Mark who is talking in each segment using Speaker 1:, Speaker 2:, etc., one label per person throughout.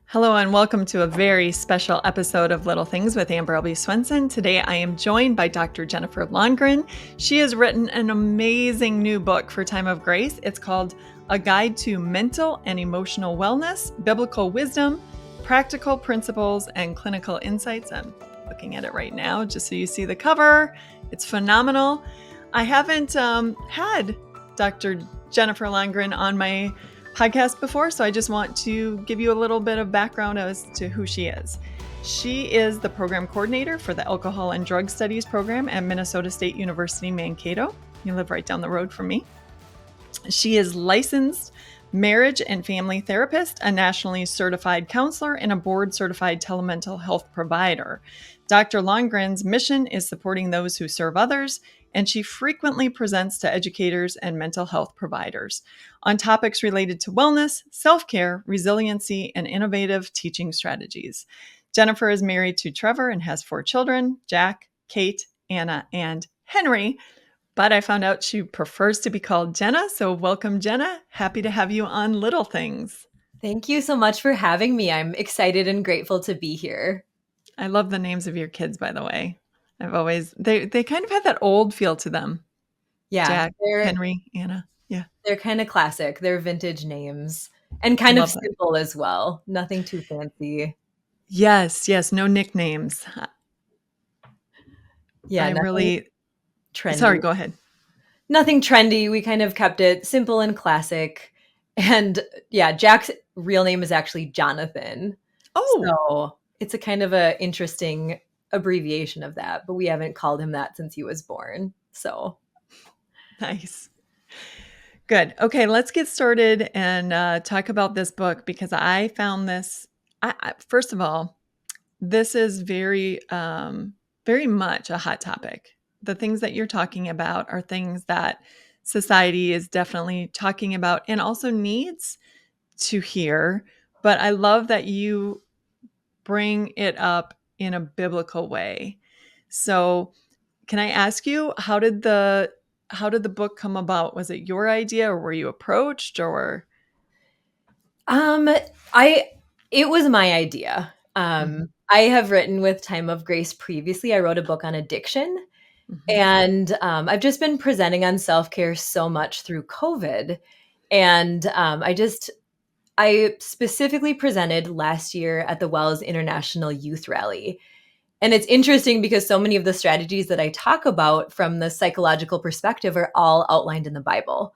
Speaker 1: Hello and welcome to a very special episode of Little Things with Albee Swenson. Today I am joined by Dr. Jennifer Londgren. She has written an amazing new book for Time of Grace. It's called A Guide to Mental and Emotional Wellness, Biblical Wisdom, Practical Principles, and Clinical Insights. I'm looking at it right now just so you see the cover. It's phenomenal. I haven't had Dr. Jennifer Londgren on my podcast before, so I just want to give you a little bit of background as to who she is. She is the program coordinator for the Alcohol and Drug Studies program at Minnesota State University, Mankato. You live right down the road from me. She is licensed marriage and family therapist, a nationally certified counselor, and a board-certified telemental health provider. Dr. Londgren's mission is supporting those who serve others, and she frequently presents to educators and mental health providers on topics related to wellness, self-care, resiliency, and innovative teaching strategies. Jennifer is married to Trevor and has 4 children, Jack, Kate, Anna, and Henry. But I found out she prefers to be called Jenna. So welcome, Jenna. Happy to have you on Little Things.
Speaker 2: Thank you so much for having me. I'm excited and grateful to be here.
Speaker 1: I love the names of your kids, by the way. They kind of have that old feel to them.
Speaker 2: Yeah.
Speaker 1: Jack, Henry, Anna. Yeah.
Speaker 2: They're kind of classic. They're vintage names and kind of simple as well. Nothing too fancy.
Speaker 1: Yes. No nicknames.
Speaker 2: Yeah.
Speaker 1: Really trendy. Sorry, go ahead.
Speaker 2: Nothing trendy. We kind of kept it simple and classic. And yeah, Jack's real name is actually Jonathan.
Speaker 1: Oh.
Speaker 2: So it's a kind of a interesting abbreviation of that, but we haven't called him that since he was born. So
Speaker 1: nice. Good. Okay, let's get started and talk about this book because I found this. First of all, this is very much a hot topic. The things that you're talking about are things that society is definitely talking about and also needs to hear. But I love that you bring it up in a biblical way. So, can I ask you, how did the book come about? Was it your idea or were you approached or?
Speaker 2: It was my idea. I have written with Time of Grace previously. I wrote a book on addiction. And I've just been presenting on self-care so much through COVID. And I specifically presented last year at the Wells International Youth Rally. And it's interesting because so many of the strategies that I talk about from the psychological perspective are all outlined in the Bible.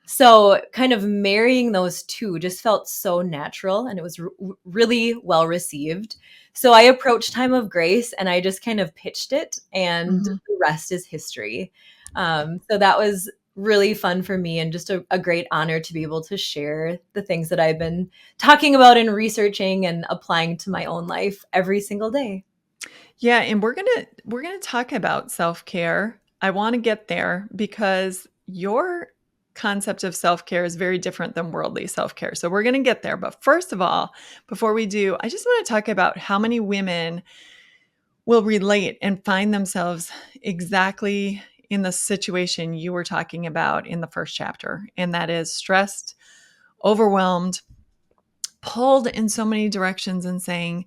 Speaker 2: So kind of marrying those two just felt so natural and it was really well received. So I approached Time of Grace and I just kind of pitched it and the rest is history. So that was really fun for me and just a great honor to be able to share the things that I've been talking about and researching and applying to my own life every single day.
Speaker 1: Yeah, and we're gonna talk about self-care. I want to get there because your concept of self-care is very different than worldly self-care. So we're going to get there. But first of all, before we do, I just want to talk about how many women will relate and find themselves exactly in the situation you were talking about in the first chapter. And that is stressed, overwhelmed, pulled in so many directions and saying,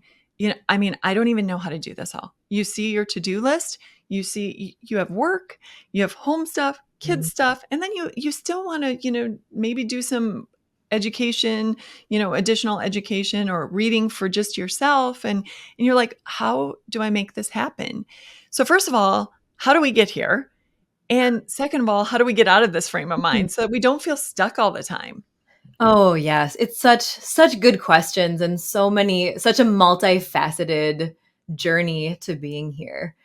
Speaker 1: I don't even know how to do this all. You see your to-do list, you see you have work, you have home stuff, kids stuff, and then you still want to, maybe do some education, additional education or reading for just yourself. And you're like, how do I make this happen? So first of all, how do we get here? And second of all, how do we get out of this frame of mind so that we don't feel stuck all the time?
Speaker 2: Oh, yes. It's such good questions and such a multifaceted journey to being here.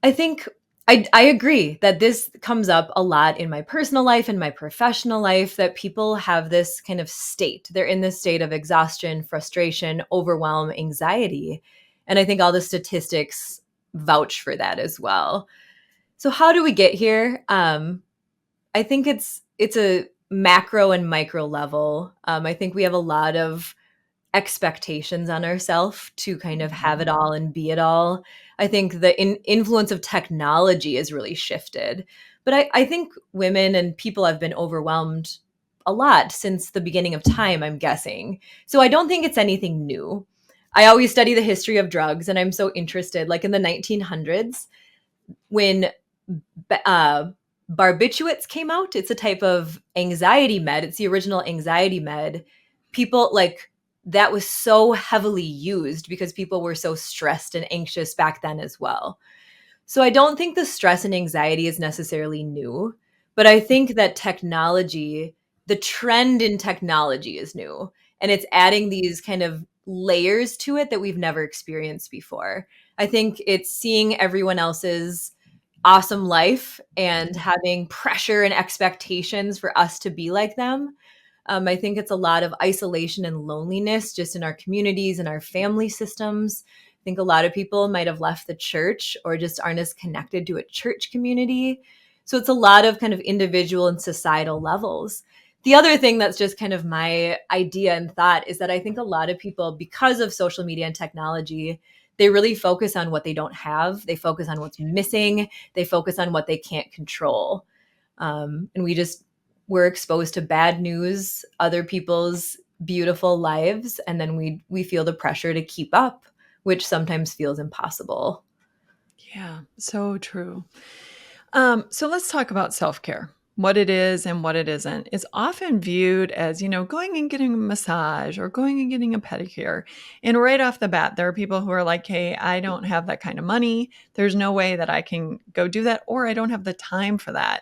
Speaker 2: I think I agree that this comes up a lot in my personal life and my professional life, that people have this kind of state. They're in this state of exhaustion, frustration, overwhelm, anxiety. And I think all the statistics vouch for that as well. So how do we get here? I think it's a macro and micro level. I think we have a lot of expectations on ourselves to kind of have it all and be it all. I think the influence of technology has really shifted. But I think women and people have been overwhelmed a lot since the beginning of time, I'm guessing. So I don't think it's anything new. I always study the history of drugs, and I'm so interested. Like in the 1900s, when uh, barbiturates came out, it's a type of anxiety med. It's the original anxiety med. People like that was so heavily used because people were so stressed and anxious back then as well. So I don't think the stress and anxiety is necessarily new, but I think that technology, the trend in technology is new, and it's adding these kind of layers to it that we've never experienced before. I think it's seeing everyone else's awesome life and having pressure and expectations for us to be like them. I think it's a lot of isolation and loneliness just in our communities and our family systems. I think a lot of people might have left the church or just aren't as connected to a church community. So it's a lot of kind of individual and societal levels. The other thing that's just kind of my idea and thought is that I think a lot of people, because of social media and technology, they really focus on what they don't have. They focus on what's missing. They focus on what they can't control. And we're exposed to bad news, other people's beautiful lives, and then we feel the pressure to keep up, which sometimes feels impossible.
Speaker 1: Yeah, so true. So let's talk about self-care. What it is and what it isn't. It's often viewed as, going and getting a massage or going and getting a pedicure. And right off the bat, there are people who are like, hey, I don't have that kind of money. There's no way that I can go do that, or I don't have the time for that.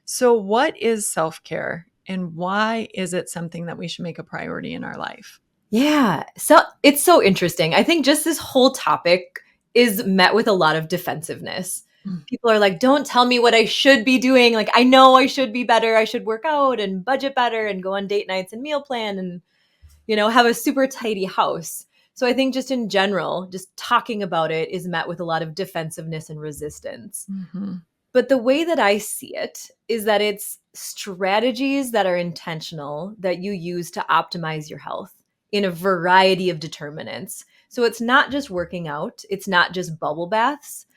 Speaker 1: So, what is self-care and why is it something that we should make a priority in our life?
Speaker 2: Yeah. So it's so interesting. I think just this whole topic is met with a lot of defensive-ness.
Speaker 1: Mm.
Speaker 2: People are like, don't tell me what I should be doing. Like, I know I should be better. I should work out and budget better and go on date nights and meal plan and, have a super tidy house. So I think just in general, just talking about it is met with a lot of defensiveness and resistance.
Speaker 1: Mhm.
Speaker 2: But the way that I see it is that it's strategies that are intentional that you use to optimize your health in a variety of determinants. So it's not just working out, it's not just bubble baths.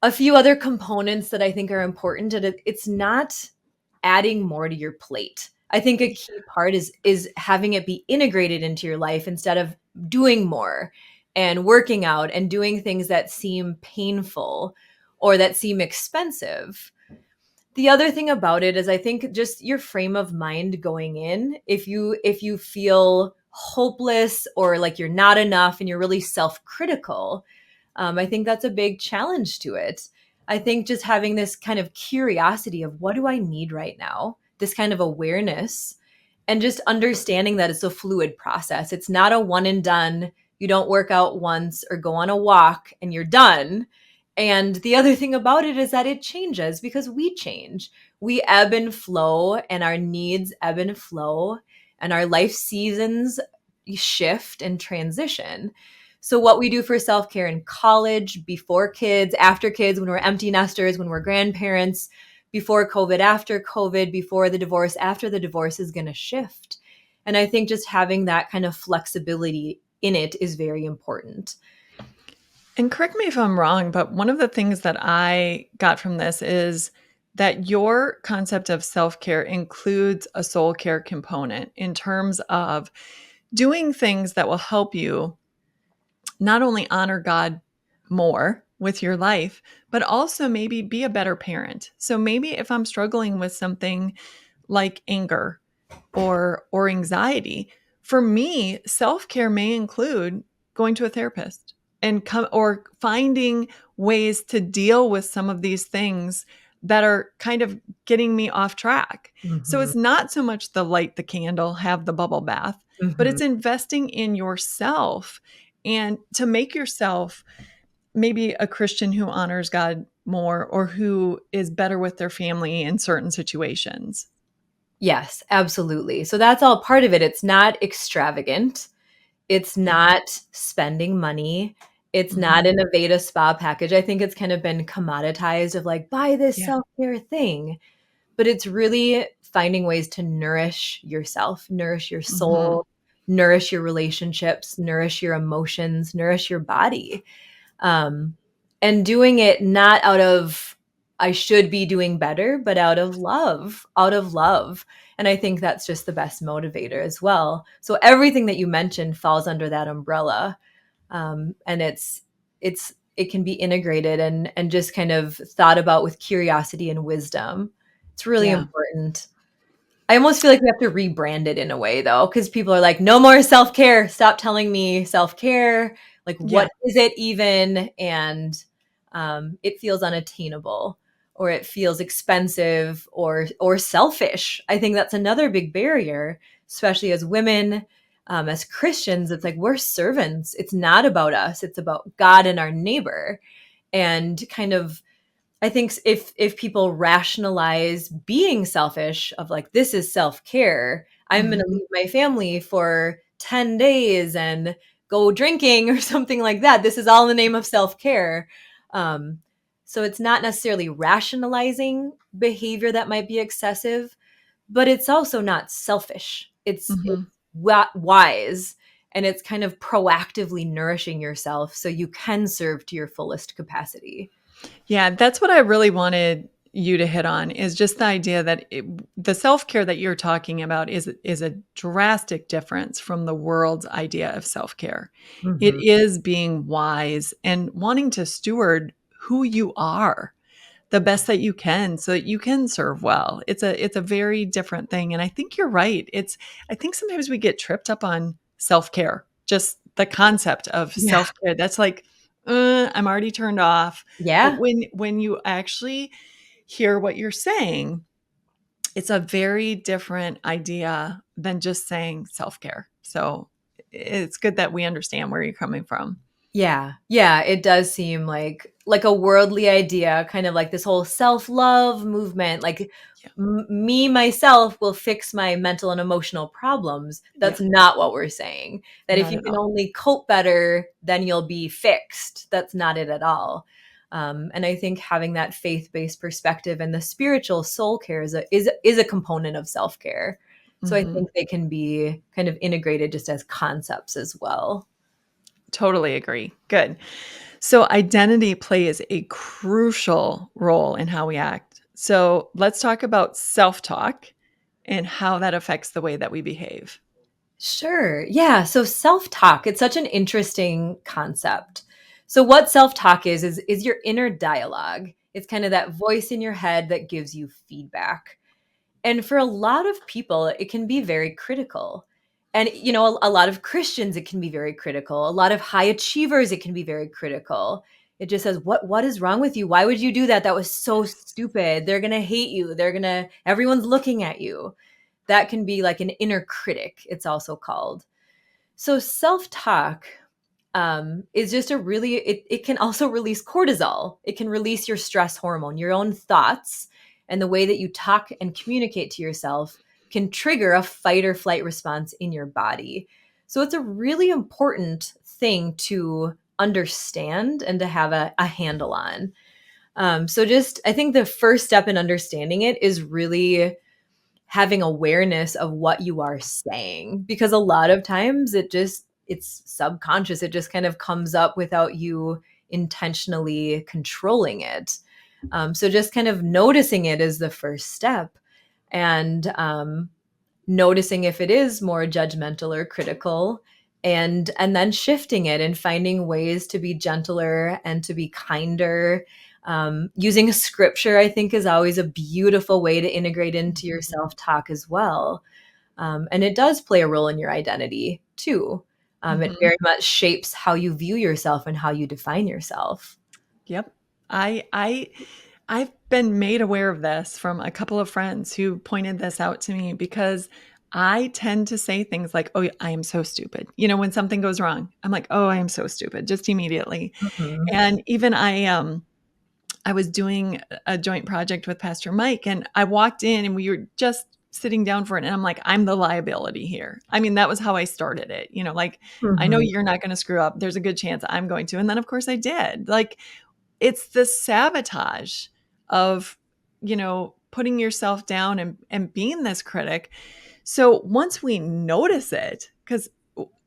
Speaker 2: A few other components that I think are important, and it's not adding more to your plate. I think a key part is having it be integrated into your life instead of doing more and working out and doing things that seem painful or that seem expensive. The other thing about it is I think just your frame of mind going in, if you feel hopeless or like you're not enough and you're really self-critical, I think that's a big challenge to it. I think just having this kind of curiosity of what do I need right now, this kind of awareness, and just understanding that it's a fluid process. It's not a one and done. You don't work out once or go on a walk and you're done. And the other thing about it is that it changes because we change. We ebb and flow, and our needs ebb and flow, and our life seasons shift and transition. So, what we do for self care in college, before kids, after kids, when we're empty nesters, when we're grandparents, before COVID, after COVID, before the divorce, after the divorce is going to shift. And I think just having that kind of flexibility in it is very important.
Speaker 1: And correct me if I'm wrong, but one of the things that I got from this is that your concept of self care includes a soul care component in terms of doing things that will help you not only honor God more with your life, but also maybe be a better parent. So maybe if I'm struggling with something like anger or anxiety, for me, self-care may include going to a therapist and come or finding ways to deal with some of these things that are kind of getting me off track. So
Speaker 2: Mhm.
Speaker 1: it's not so much the light the candle, have the bubble bath, but
Speaker 2: Mhm.
Speaker 1: it's investing in yourself and to make yourself maybe a Christian who honors God more or who is better with their family in certain situations.
Speaker 2: Yes, absolutely. So that's all part of it. It's not extravagant. It's
Speaker 1: Yeah.
Speaker 2: not spending money. It's not
Speaker 1: Mhm.
Speaker 2: an Aveda spa package. I think it's kind of been commoditized of like, buy this
Speaker 1: Yeah.
Speaker 2: self-care thing. But it's really finding ways to nourish yourself, nourish your
Speaker 1: Mhm.
Speaker 2: soul, nourish your relationships, nourish your emotions, nourish your body. Um, and doing it not out of I should be doing better, but out of love, out of love. And I think that's just the best motivator as well. So everything that you mentioned falls under that umbrella. And it can be integrated and just kind of thought about with curiosity and wisdom. It's really
Speaker 1: Yeah.
Speaker 2: important. I almost feel like we have to rebrand it in a way though, because people are like, no more self-care. Stop telling me self-care. Like,
Speaker 1: Yeah.
Speaker 2: what is it even? And it feels unattainable, or it feels expensive, or selfish. I think that's another big barrier, especially as women, as Christians. It's like we're servants. It's not about us. It's about God and our neighbor. And kind of, I think if people rationalize being selfish of like, this is self-care, I'm going to
Speaker 1: Mhm.
Speaker 2: leave my family for 10 days and go drinking or something like that. This is all in the name of self-care. Um, so it's not necessarily rationalizing behavior that might be excessive, but it's also not selfish. It's
Speaker 1: Mhm.
Speaker 2: wise, and it's kind of proactively nourishing yourself so you can serve to your fullest capacity.
Speaker 1: Yeah, that's what I really wanted you to hit on is just the idea that the self-care that you're talking about is a drastic difference from the world's idea of self-care. It
Speaker 2: Mhm.
Speaker 1: is being wise and wanting to steward who you are the best that you can so that you can serve well. It's a very different thing, and I think you're right. I think sometimes we get tripped up on self-care, just the concept of
Speaker 2: Yeah.
Speaker 1: self-care. That's like, I'm already turned off. But
Speaker 2: Yeah.
Speaker 1: when you actually hear what you're saying, it's a very different idea than just saying self-care. So it's good that we understand where you're coming from.
Speaker 2: Yeah. Yeah, it does seem like a worldly idea, kind of like this whole self-love movement, like
Speaker 1: Yeah.
Speaker 2: me myself will fix my mental and emotional problems.
Speaker 1: Yeah.
Speaker 2: That's not what we're saying. That if
Speaker 1: Not
Speaker 2: you
Speaker 1: at
Speaker 2: can
Speaker 1: all.
Speaker 2: only cope better, then you'll be fixed. That's not it at all. And I think having that faith-based perspective and the spiritual soul care is a component of self-care. So I
Speaker 1: Mhm.
Speaker 2: think they can be kind of integrated just as concepts as well.
Speaker 1: Totally agree. Good. So, identity plays a crucial role in how we act. So, let's talk about self talk and how that affects the way that we behave.
Speaker 2: Sure. Yeah. So self-talk, it's such an interesting concept. So what self-talk is your inner dialogue. It's kind of that voice in your head that gives you feedback. And for a lot of people, it can be very critical. And a lot of Christians, it can be very critical. A lot of high achievers, it can be very critical. It just says, what is wrong with you? Why would you do that? That was so
Speaker 1: Yes.
Speaker 2: stupid. They're gonna hate you. Everyone's looking at you. That can be like an inner critic, it's also called. So self talk is just it can also release cortisol. It can release your stress hormone, your own thoughts, and the way that you talk and communicate to yourself can trigger a fight or flight response in your body. So it's a really important thing to understand and to have a handle on. So just, I think the first step in understanding it is really having awareness of what you are saying, because a lot of times it's subconscious. It just kind of comes up without you intentionally controlling it. So just kind of noticing it is the first step, and noticing if it is more judgmental or critical, and then shifting it and finding ways to be gentler and to be kinder. Using scripture, I think, is always a beautiful way to integrate into your
Speaker 1: Mhm.
Speaker 2: self-talk as well. And it does play a role in your identity too. It
Speaker 1: Mhm.
Speaker 2: very much shapes how you view yourself and how you define yourself.
Speaker 1: Yep. I I've been made aware of this from a couple of friends who pointed this out to me because I tend to say things like, "Oh, I am so stupid." When something goes wrong, I'm like, "Oh, I am so stupid," just immediately.
Speaker 2: Mhm.
Speaker 1: And even I was doing a joint project with Pastor Mike, and I walked in and we were just sitting down for it. And I'm like, I'm the liability here. I mean, that was how I started it. Like, I know
Speaker 2: Mhm.
Speaker 1: you're not going to screw up. There's a good chance I'm going to. And then, of course, I did. Like, it's the sabotage of, putting yourself down and being this critic. So once we notice it, because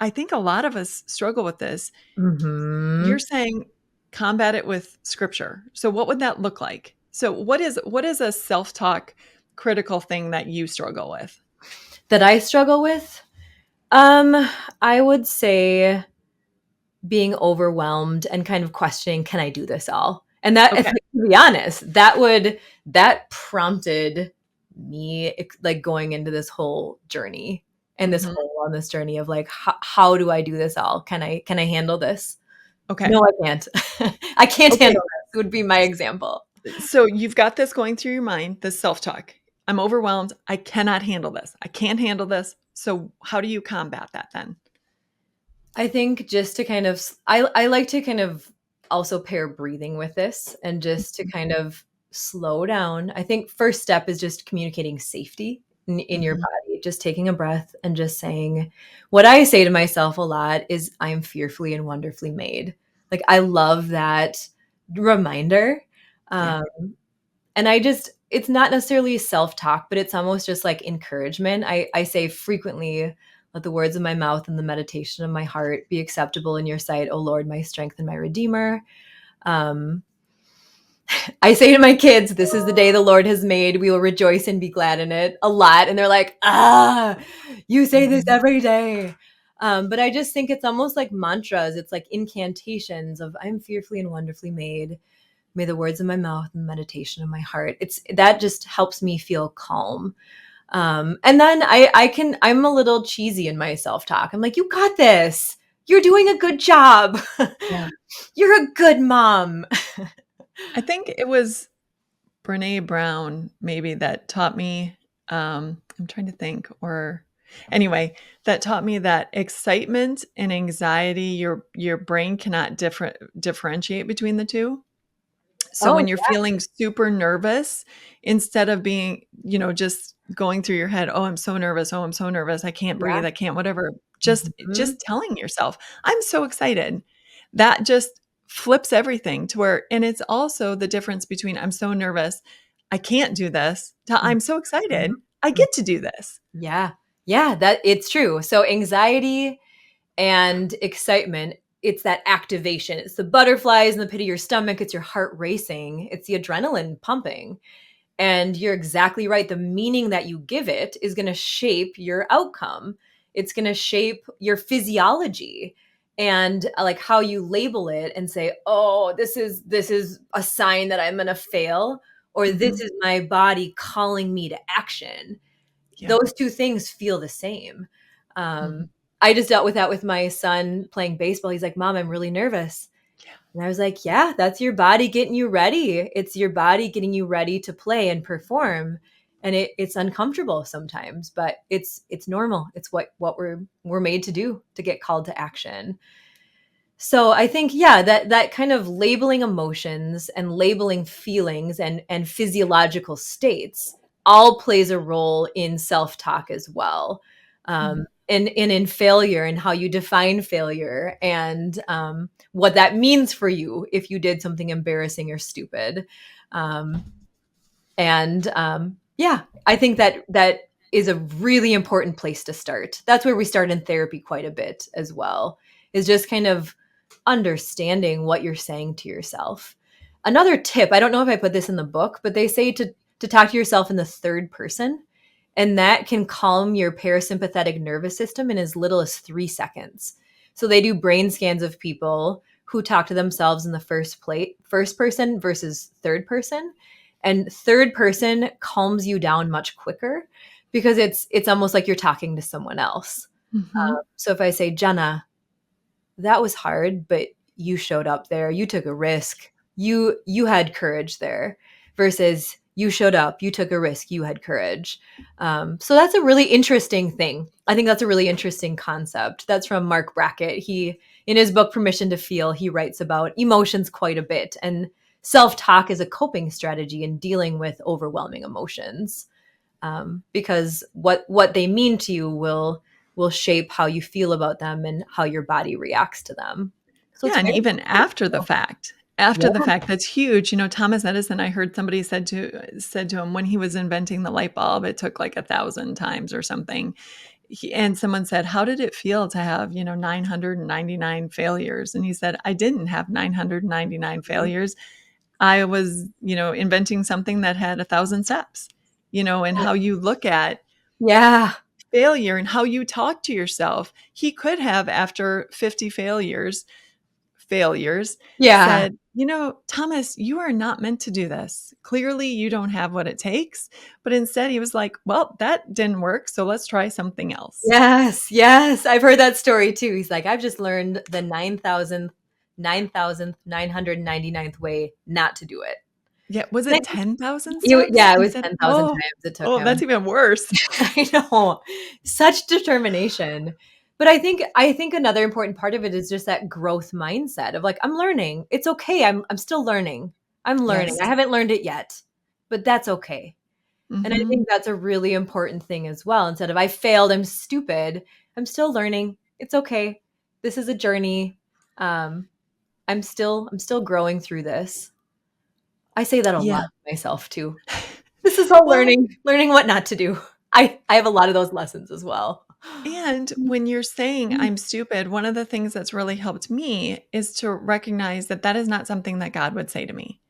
Speaker 1: I think a lot of us struggle with this, you're
Speaker 2: Mhm.
Speaker 1: saying combat it with scripture. So what would that look like? So what is a self-talk critical thing that you struggle with?
Speaker 2: that I struggle with. I would say being overwhelmed and kind of questioning, can I do this all? And that,
Speaker 1: Okay.
Speaker 2: to be honest, that prompted me like going into this whole journey and this
Speaker 1: Mhm.
Speaker 2: whole wellness journey of like, how do I do this all? Can I handle this?
Speaker 1: Okay.
Speaker 2: No, I can't. I can't
Speaker 1: Okay.
Speaker 2: handle this would be my example.
Speaker 1: So you've got this going through your mind, this self-talk. I'm overwhelmed. I cannot handle this. I can't handle this. So how do you combat that then?
Speaker 2: I think just to kind of, I like to kind of also pair breathing with this and just to kind of slow down. I think first step is just communicating safety in your
Speaker 1: Mhm.
Speaker 2: body, just taking a breath and just saying, what I say to myself a lot is, I am fearfully and wonderfully made. Like, I love that reminder.
Speaker 1: Yeah.
Speaker 2: Um, and it's not necessarily self-talk, but it's almost just like encouragement. I say frequently, let the words of my mouth and the meditation of my heart be acceptable in your sight, O Lord, my strength and my redeemer. Um, I say to my kids, this is the day the Lord has made. We will rejoice and be glad in it a lot. And they're like, you say this
Speaker 1: Mhm.
Speaker 2: every day. But I just think it's almost like mantras. It's like incantations of, I'm fearfully and wonderfully made. May the words of my mouth and the meditation of my heart. It's that just helps me feel calm. And then I'm a little cheesy in my self-talk. I'm like, you got this. You're doing a good job.
Speaker 1: Yeah.
Speaker 2: You're a good mom.
Speaker 1: I think it was Brene Brown maybe that taught me, I'm trying to think, or anyway, that taught me that excitement and anxiety, your brain cannot differentiate between the two. So
Speaker 2: Oh,
Speaker 1: when you're feeling super nervous, instead of being, just going through your head, "Oh, I'm so nervous. Oh, I'm so nervous. I can't
Speaker 2: yeah.
Speaker 1: breathe. I can't whatever."
Speaker 2: Mhm.
Speaker 1: Just telling yourself, "I'm so excited." That just flips everything to where, and it's also the difference between I'm so nervous, I can't do this, to
Speaker 2: Mhm.
Speaker 1: I'm so excited, I
Speaker 2: Mhm.
Speaker 1: get to do this.
Speaker 2: Yeah. Yeah, that it's true. So anxiety and excitement, it's that activation. It's the butterflies in the pit of your stomach, it's your heart racing, it's the adrenaline pumping. And you're exactly right. The meaning that you give it is going to shape your outcome. It's going to shape your physiology and like how you label it and say, "Oh, this is a sign that I'm going to fail," or "This
Speaker 1: Mhm.
Speaker 2: is my body calling me to action."
Speaker 1: Yeah.
Speaker 2: Those two things feel the same.
Speaker 1: Mhm.
Speaker 2: I just dealt with that with my son playing baseball. He's like, "Mom, I'm really nervous."
Speaker 1: Yeah.
Speaker 2: And I was like, yeah, that's your body getting you ready. It's your body getting you ready to play and perform. And it's uncomfortable sometimes, but it's normal. It's what we're made to do, to get called to action. So I think, yeah, that kind of labeling emotions and labeling feelings and physiological states all plays a role in self-talk as well.
Speaker 1: Mhm.
Speaker 2: And in failure and how you define failure and what that means for you if you did something embarrassing or stupid. Um, and yeah, I think that is a really important place to start. That's where we start in therapy quite a bit as well, is just kind of understanding what you're saying to yourself. Another tip, I don't know if I put this in the book, but they say to talk to yourself in the third person, and that can calm your parasympathetic nervous system in as little as 3 seconds. So they do brain scans of people who talk to themselves in the first person versus third person, and third person calms you down much quicker because it's almost like you're talking to someone else.
Speaker 1: Mhm.
Speaker 2: So if I say, Jenna, that was hard, but you showed up there. You took a risk. You had courage there versus you showed up, you took a risk, you had courage. So that's a really interesting thing. I think that's a really interesting concept. That's from Mark Brackett. He, in his book Permission to Feel, he writes about emotions quite a bit, and self-talk is a coping strategy in dealing with overwhelming emotions, because what they mean to you will shape how you feel about them and how your body reacts to them. So
Speaker 1: Yeah,
Speaker 2: it's
Speaker 1: and
Speaker 2: very
Speaker 1: even after the
Speaker 2: cool.
Speaker 1: fact.
Speaker 2: Yeah.
Speaker 1: After the fact, that's huge. Thomas Edison, I heard somebody said to him when he was inventing the light bulb, it took like 1,000 times or something. And someone said, "How did it feel to have, 999 failures?" And he said, "I didn't have 999
Speaker 2: Mhm.
Speaker 1: failures. I was, inventing something that had 1,000 steps." And how you look at
Speaker 2: Yeah.
Speaker 1: failure and how you talk to yourself. He could have, after 50 failures,
Speaker 2: Yeah.
Speaker 1: said, Thomas, you are not meant to do this. Clearly, you don't have what it takes. But instead, he was like, well, that didn't work. So let's try something else.
Speaker 2: Yes, yes. I've heard that story too. He's like, I've just learned the 9,999th way not to do it.
Speaker 1: Yeah. Was
Speaker 2: And
Speaker 1: it 10,000
Speaker 2: yeah,
Speaker 1: steps
Speaker 2: it was
Speaker 1: instead?
Speaker 2: 10,000 times it took
Speaker 1: Oh, that's
Speaker 2: him.
Speaker 1: even worse.
Speaker 2: I know. Such determination. But I think another important part of it is just that growth mindset of like, I'm learning. It's okay. I'm still learning. I'm learning.
Speaker 1: Yes.
Speaker 2: I haven't learned it yet, but that's okay. And I
Speaker 1: Mm-hmm.
Speaker 2: think that's a really important thing as well. Instead of I failed, I'm stupid. I'm still learning. It's okay. This is a journey. Um, I'm still growing through this. I say that a lot
Speaker 1: Yeah.
Speaker 2: to myself too. This is all
Speaker 1: Well,
Speaker 2: learning what not to do. I have a lot of those lessons as well.
Speaker 1: and when you're saying I'm stupid, one of the things that's really helped me is to recognize that that is not something that God would say to me.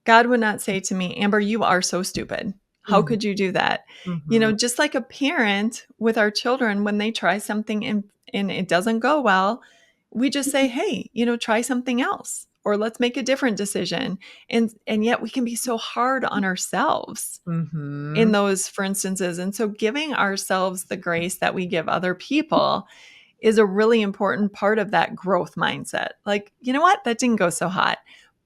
Speaker 1: God would not say to me, Amber, you are so stupid. How
Speaker 2: Mhm,
Speaker 1: could you do that?
Speaker 2: mhm,
Speaker 1: Just like a parent with our children, when they try something and it doesn't go well, we just say, hey, try something else or let's make a different decision. And yet we can be so hard on ourselves in
Speaker 2: mhm,
Speaker 1: those, for instances. And so giving ourselves the grace that we give other people is a really important part of that growth mindset. Like, you know what? That didn't go so hot,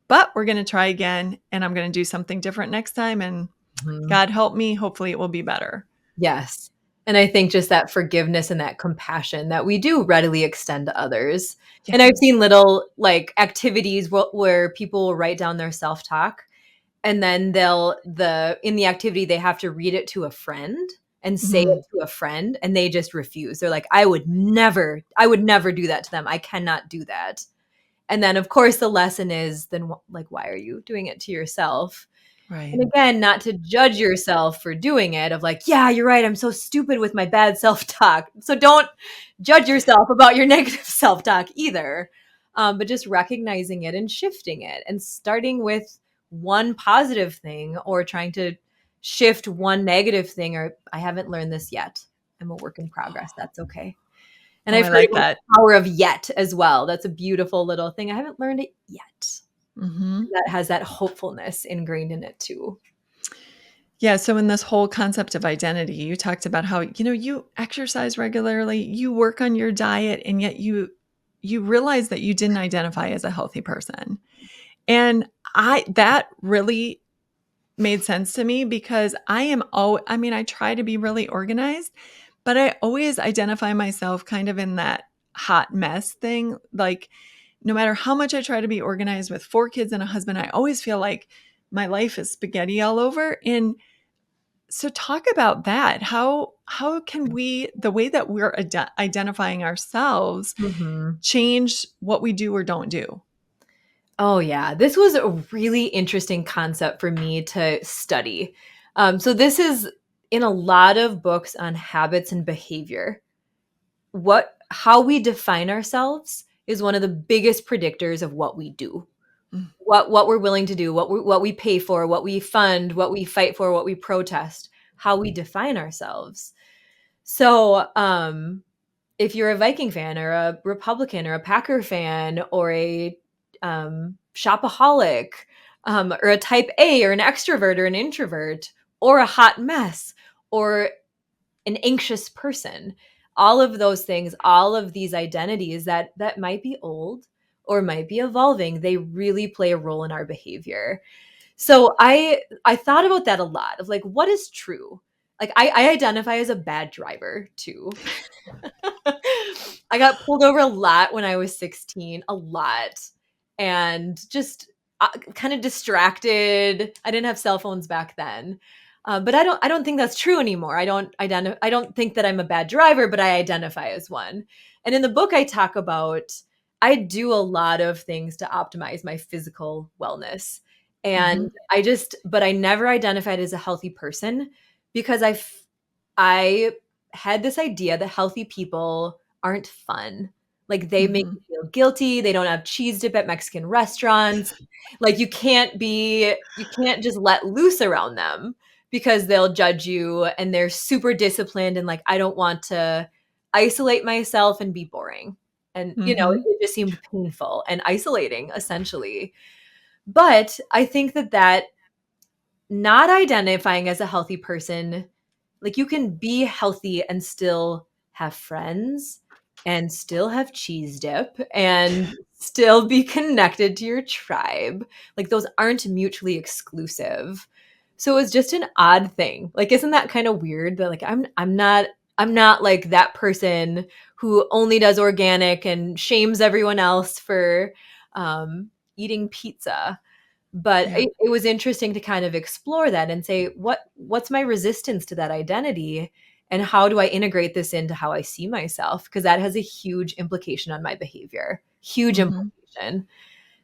Speaker 1: but we're going to try again and I'm going to do something different next time. And
Speaker 2: mhm.
Speaker 1: God help me. Hopefully it will be better.
Speaker 2: Yes. And I think just that forgiveness and that compassion that we do readily extend to others.
Speaker 1: Yeah.
Speaker 2: And I've seen little like activities where people will write down their self-talk and then in the activity they have to read it to a friend and say
Speaker 1: Mhm.
Speaker 2: it to a friend and they just refuse. They're like, I would never do that to them. I cannot do that. And then of course the lesson is then like, why are you doing it to yourself?
Speaker 1: Right.
Speaker 2: And again, not to judge yourself for doing it, of like, yeah, you're right. I'm so stupid with my bad self talk. So don't judge yourself about your negative self talk either. But just recognizing it and shifting it and starting with one positive thing or trying to shift one negative thing, or I haven't learned this yet. I'm a work in progress. That's okay. And
Speaker 1: Oh,
Speaker 2: I've
Speaker 1: I
Speaker 2: heard
Speaker 1: like
Speaker 2: about
Speaker 1: that.
Speaker 2: the power of yet as well. That's a beautiful little thing. I haven't learned it yet.
Speaker 1: Mhm.
Speaker 2: That has that hopefulness ingrained in it too.
Speaker 1: Yeah, so in this whole concept of identity, you talked about how, you exercise regularly, you work on your diet, and yet you realize that you didn't identify as a healthy person. And I that really made sense to me because I try to be really organized, but I always identify myself kind of in that hot mess thing. Like, no matter how much I try to be organized with 4 kids and a husband, I always feel like my life is spaghetti all over. And so talk about that. How can we, the way that we're identifying ourselves,
Speaker 2: Mhm.
Speaker 1: change what we do or don't do?
Speaker 2: Oh, yeah. This was a really interesting concept for me to study. So, this is in a lot of books on habits and behavior. How we define ourselves is one of the biggest predictors of what we do,
Speaker 1: Mm,
Speaker 2: what we're willing to do, what we pay for, what we fund, what we fight for, what we protest, how we define ourselves. So, if you're a Viking fan or a Republican or a Packer fan or a shopaholic or a type A or an extrovert or an introvert or a hot mess or an anxious person, all of those things, all of these identities that might be old or might be evolving, they really play a role in our behavior. So I thought about that a lot of like, what is true? Like I identify as a bad driver too. I got pulled over a lot when I was 16, a lot. And just kind of distracted. I didn't have cell phones back then. But I don't think that's true anymore. I don't think that I'm a bad driver, but I identify as one. And in the book I talk about I do a lot of things to optimize my physical wellness. And
Speaker 1: mhm,
Speaker 2: but I never identified as a healthy person because I had this idea that healthy people aren't fun. Like they make
Speaker 1: mhm.
Speaker 2: you feel guilty. They don't have cheese dip at Mexican restaurants. Like you can't just let loose around them because they'll judge you and they're super disciplined and like, I don't want to isolate myself and be boring. And,
Speaker 1: Mm-hmm.
Speaker 2: it just seemed painful and isolating essentially. But I think that not identifying as a healthy person, like you can be healthy and still have friends and still have cheese dip and still be connected to your tribe. Like those aren't mutually exclusive. So it was just an odd thing. Like isn't that kind of weird that like I'm not like that person who only does organic and shames everyone else for eating pizza. But
Speaker 1: Yeah.
Speaker 2: it was interesting to kind of explore that and say, what's my resistance to that identity? And how do I integrate this into how I see myself? Because that has a huge implication on my behavior, huge
Speaker 1: Mm-hmm.
Speaker 2: implication.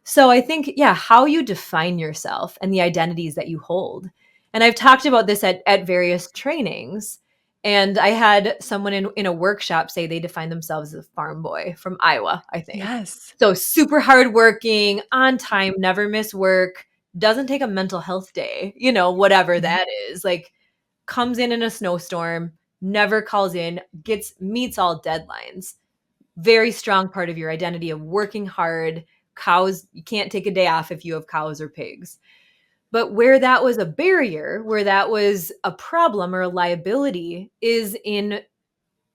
Speaker 2: So I think, yeah, how you define yourself and the identities that you hold. And I've talked about this at various trainings. And I had someone in a workshop say they define themselves as a farm boy from Iowa, I think.
Speaker 1: Yes.
Speaker 2: So super hardworking, on time, never miss work, doesn't take a mental health day, whatever
Speaker 1: Mhm.
Speaker 2: that is. Like comes in a snowstorm, never calls in, meets all deadlines. Very strong part of your identity of working hard. Cows, you can't take a day off if you have cows or pigs. But where that was a barrier, where that was a problem or a liability, is in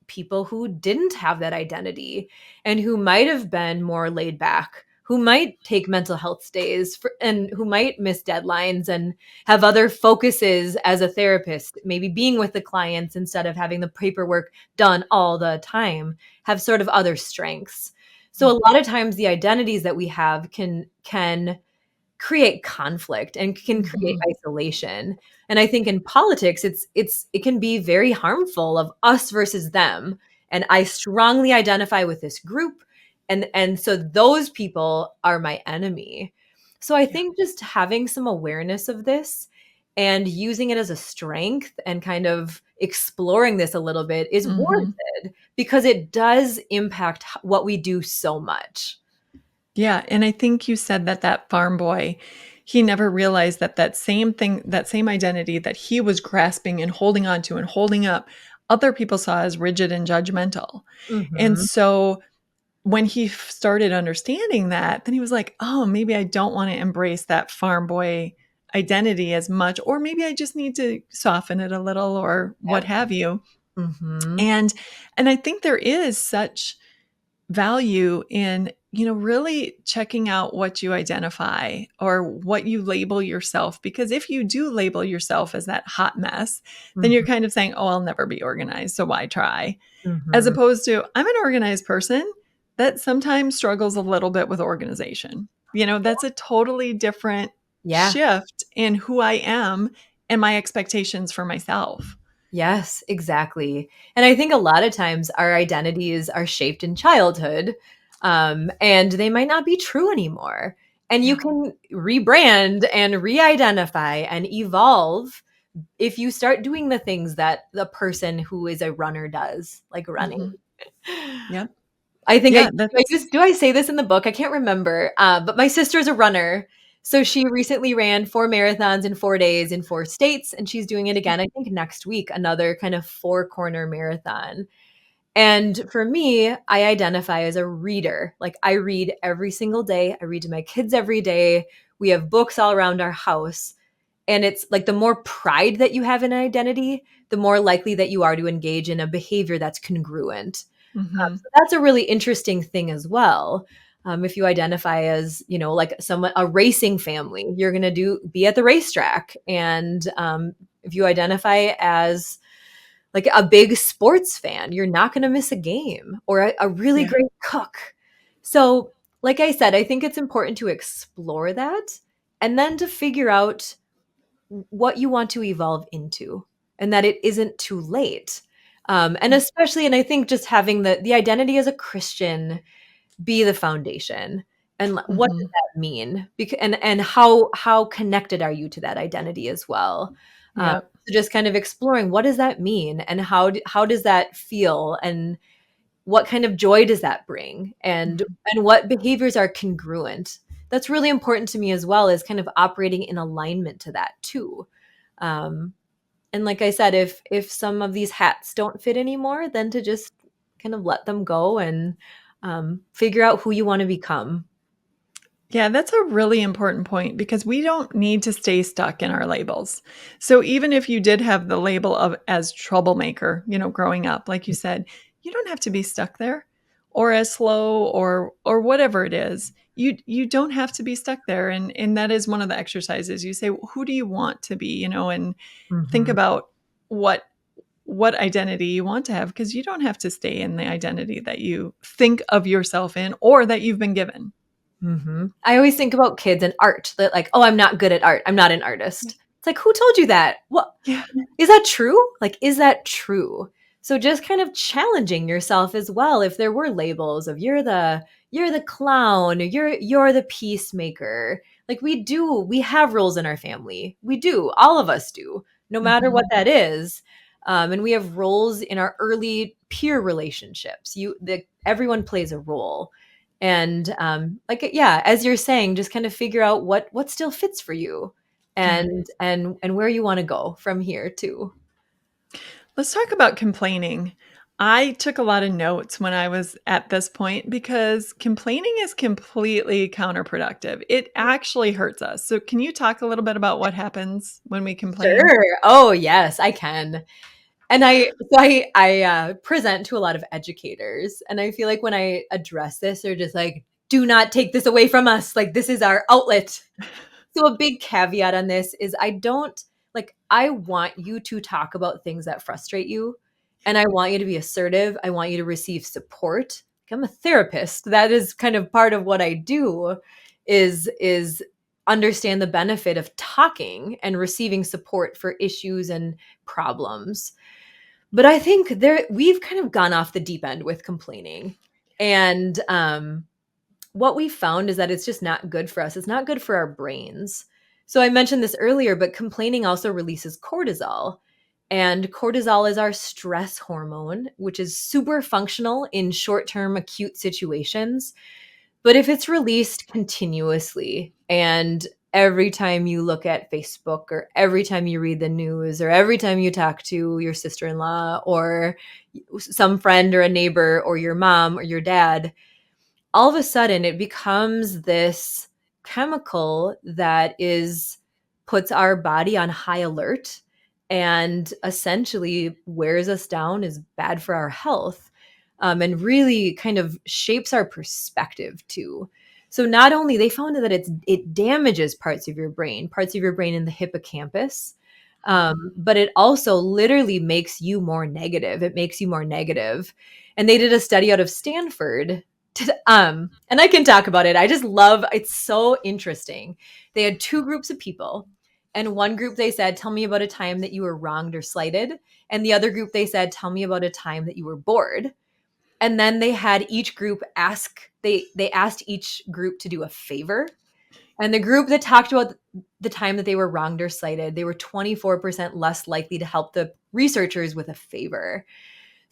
Speaker 2: people who didn't have that identity and who might have been more laid back, who might take mental health days and who might miss deadlines and have other focuses as a therapist, maybe being with the clients instead of having the paperwork done all the time, have sort of other strengths. So a lot of times the identities that we have can create conflict and can create
Speaker 1: Mhm.
Speaker 2: isolation. And I think in politics it can be very harmful of us versus them. And I strongly identify with this group, and so those people are my enemy. So I
Speaker 1: Yeah.
Speaker 2: think just having some awareness of this and using it as a strength and kind of exploring this a little bit is
Speaker 1: Mhm.
Speaker 2: warranted because it does impact what we do so much.
Speaker 1: Yeah, and I think you said that that farm boy, he never realized that that same thing, that same identity that he was grasping and holding on to and holding up, other people saw as rigid and judgmental. And
Speaker 2: Mhm.
Speaker 1: so when he started understanding that, then he was like, "Oh, maybe I don't want to embrace that farm boy identity as much, or maybe I just need to soften it a little or what
Speaker 2: Yep.
Speaker 1: have you."
Speaker 2: Mhm.
Speaker 1: And I think there is such value in, really checking out what you identify or what you label yourself. Because if you do label yourself as that hot mess, then you're
Speaker 2: Mhm.
Speaker 1: kind of saying, oh, I'll never be organized. So why try? As
Speaker 2: Mhm.
Speaker 1: opposed to, I'm an organized person that sometimes struggles a little bit with organization. That's a totally different
Speaker 2: Yeah.
Speaker 1: shift in who I am and my expectations for myself.
Speaker 2: Yes, exactly. And I think a lot of times our identities are shaped in childhood, and they might not be true anymore. And you
Speaker 1: Yeah.
Speaker 2: can rebrand and re-identify and evolve if you start doing the things that the person who is a runner does, like running.
Speaker 1: Hmm. Yep.
Speaker 2: I think
Speaker 1: Yeah. That's,
Speaker 2: do I say this in the book? I can't remember. But my sister's a runner. So she recently ran 4 marathons in 4 days in 4 states, and she's doing it again, I think next week, another kind of 4 corner marathon. And for me, I identify as a reader. Like I read every single day. I read to my kids every day. We have books all around our house. And it's like the more pride that you have in an identity, the more likely that you are to engage in a behavior that's congruent.
Speaker 1: mhm.
Speaker 2: So that's a really interesting thing as well. If you identify as, like a racing family, you're going to be at the racetrack. And if you identify as like a big sports fan, you're not going to miss a game or a really
Speaker 1: Yeah.
Speaker 2: great cook. So, like I said, I think it's important to explore that and then to figure out what you want to evolve into and that it isn't too late. And
Speaker 1: Yeah.
Speaker 2: especially, and I think just having the identity as a Christian be the foundation. And what does
Speaker 1: Mhm.
Speaker 2: that mean? And how connected are you to that identity as well?
Speaker 1: Yep.
Speaker 2: So just kind of exploring what does that mean, and how does that feel, and what kind of joy does that bring,
Speaker 1: Mhm.
Speaker 2: and what behaviors are congruent. That's really important to me as well, is kind of operating in alignment to that too. Um, And like I said, if some of these hats don't fit anymore, then to just kind of let them go and figure out who you want to become.
Speaker 1: Yeah, that's a really important point because we don't need to stay stuck in our labels. So even if you did have the label of as troublemaker, growing up, like you said, you don't have to be stuck there or as slow or whatever it is. You don't have to be stuck there, and that is one of the exercises. You say, who do you want to be, and think
Speaker 2: Mm-hmm.
Speaker 1: about what what identity you want to have, because you don't have to stay in the identity that you think of yourself in or that you've been given.
Speaker 2: Mm-hmm. I always think about kids and art that like, oh, I'm not good at art. I'm not an artist. It's like, who told you that? What
Speaker 1: Yeah.
Speaker 2: is that true? Like, is that true? So just kind of challenging yourself as well. If there were labels of you're the clown, or you're the peacemaker. Like we have roles in our family. We do. All of us do, no matter what
Speaker 1: Mhm.
Speaker 2: that is. And we have roles in our early peer relationships. Everyone plays a role. And like yeah, as you're saying, just kind of figure out what still fits for you
Speaker 1: Yeah.
Speaker 2: and where you want to go from here too.
Speaker 1: Let's talk about complaining. I took a lot of notes when I was at this point because complaining is completely counterproductive. It actually hurts us. So, can you talk a little bit about what happens when we complain?
Speaker 2: Sure. Oh, yes, I can. And I present to a lot of educators, and I feel like when I address this, they're just like, "Do not take this away from us. Like this is our outlet." So a big caveat on this is I want you to talk about things that frustrate you, and I want you to be assertive. I want you to receive support. Like, I'm a therapist. That is kind of part of what I do is understand the benefit of talking and receiving support for issues and problems. But I think we've kind of gone off the deep end with complaining. And what we found is that it's just not good for us. It's not good for our brains. So I mentioned this earlier, but complaining also releases cortisol. And cortisol is our stress hormone, which is super functional in short term acute situations. But if it's released continuously and every time you look at Facebook or every time you read the news or every time you talk to your sister in law or some friend or a neighbor or your mom or your dad, all of a sudden it becomes this chemical that is puts our body on high alert and essentially wears us down, is bad for our health, and really kind of shapes our perspective too. So not only they found that it damages parts of your brain in the hippocampus, but it also literally makes you more negative. It makes you more negative. And they did a study out of Stanford and I can talk about it. I just love it's so interesting. They had two groups of people, and one group they said, "Tell me about a time that you were wronged or slighted," and the other group they said, "Tell me about a time that you were bored." And then they had each group they asked each group to do a favor. And the group that talked about the time that they were wronged or slighted, they were 24% less likely to help the researchers with a favor.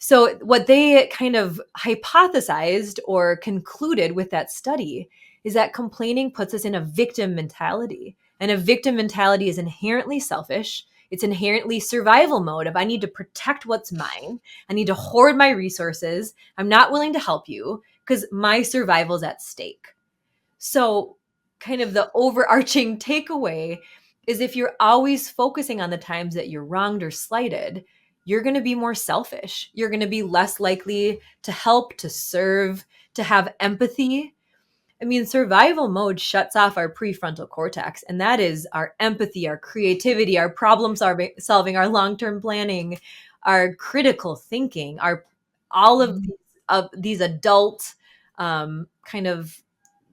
Speaker 2: So, what they kind of hypothesized or concluded with that study is that complaining puts us in a victim mentality. And a victim mentality is inherently selfish. It's inherently survival mode of I need to protect what's mine. I need to hoard my resources. I'm not willing to help you because my survival's at stake. So, kind of the overarching takeaway is if you're always focusing on the times that you're wronged or slighted, you're going to be more selfish. You're going to be less likely to help, to serve, to have empathy. I mean, survival mode shuts off our prefrontal cortex, and that is our empathy, our creativity, our problem solving, our long term planning, our critical thinking, our all
Speaker 1: Mhm.
Speaker 2: of these adult kind of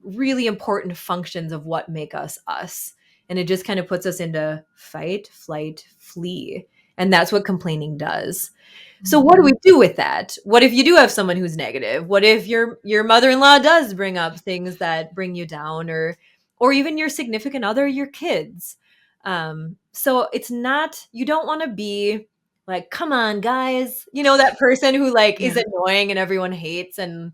Speaker 2: really important functions of what make us us. And it just kind of puts us into fight, flight, flee. And that's what complaining does. So what do we
Speaker 1: Mhm.
Speaker 2: do with that? What if you do have someone who's negative? What if your mother-in-law does bring up things that bring you down or even your significant other, your kids? So it's not you don't want to be like, come on, guys. You know, that person who like is
Speaker 1: Yeah.
Speaker 2: annoying and everyone hates and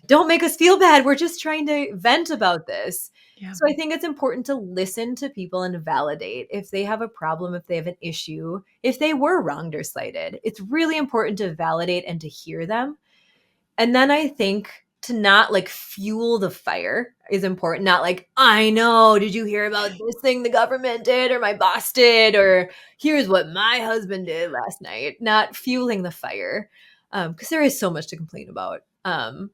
Speaker 2: don't make us feel bad. We're just trying to vent about this.
Speaker 1: Yeah.
Speaker 2: So I think it's important to listen to people and validate if they have a problem, if they have an issue, if they were wronged or slighted. It's really important to validate and to hear them. And then I think to not like fuel the fire is important. Not like, I know, did you hear about this thing the government did or my boss did? Or here's what my husband did last night. Not fueling the fire, because there is so much to complain about. And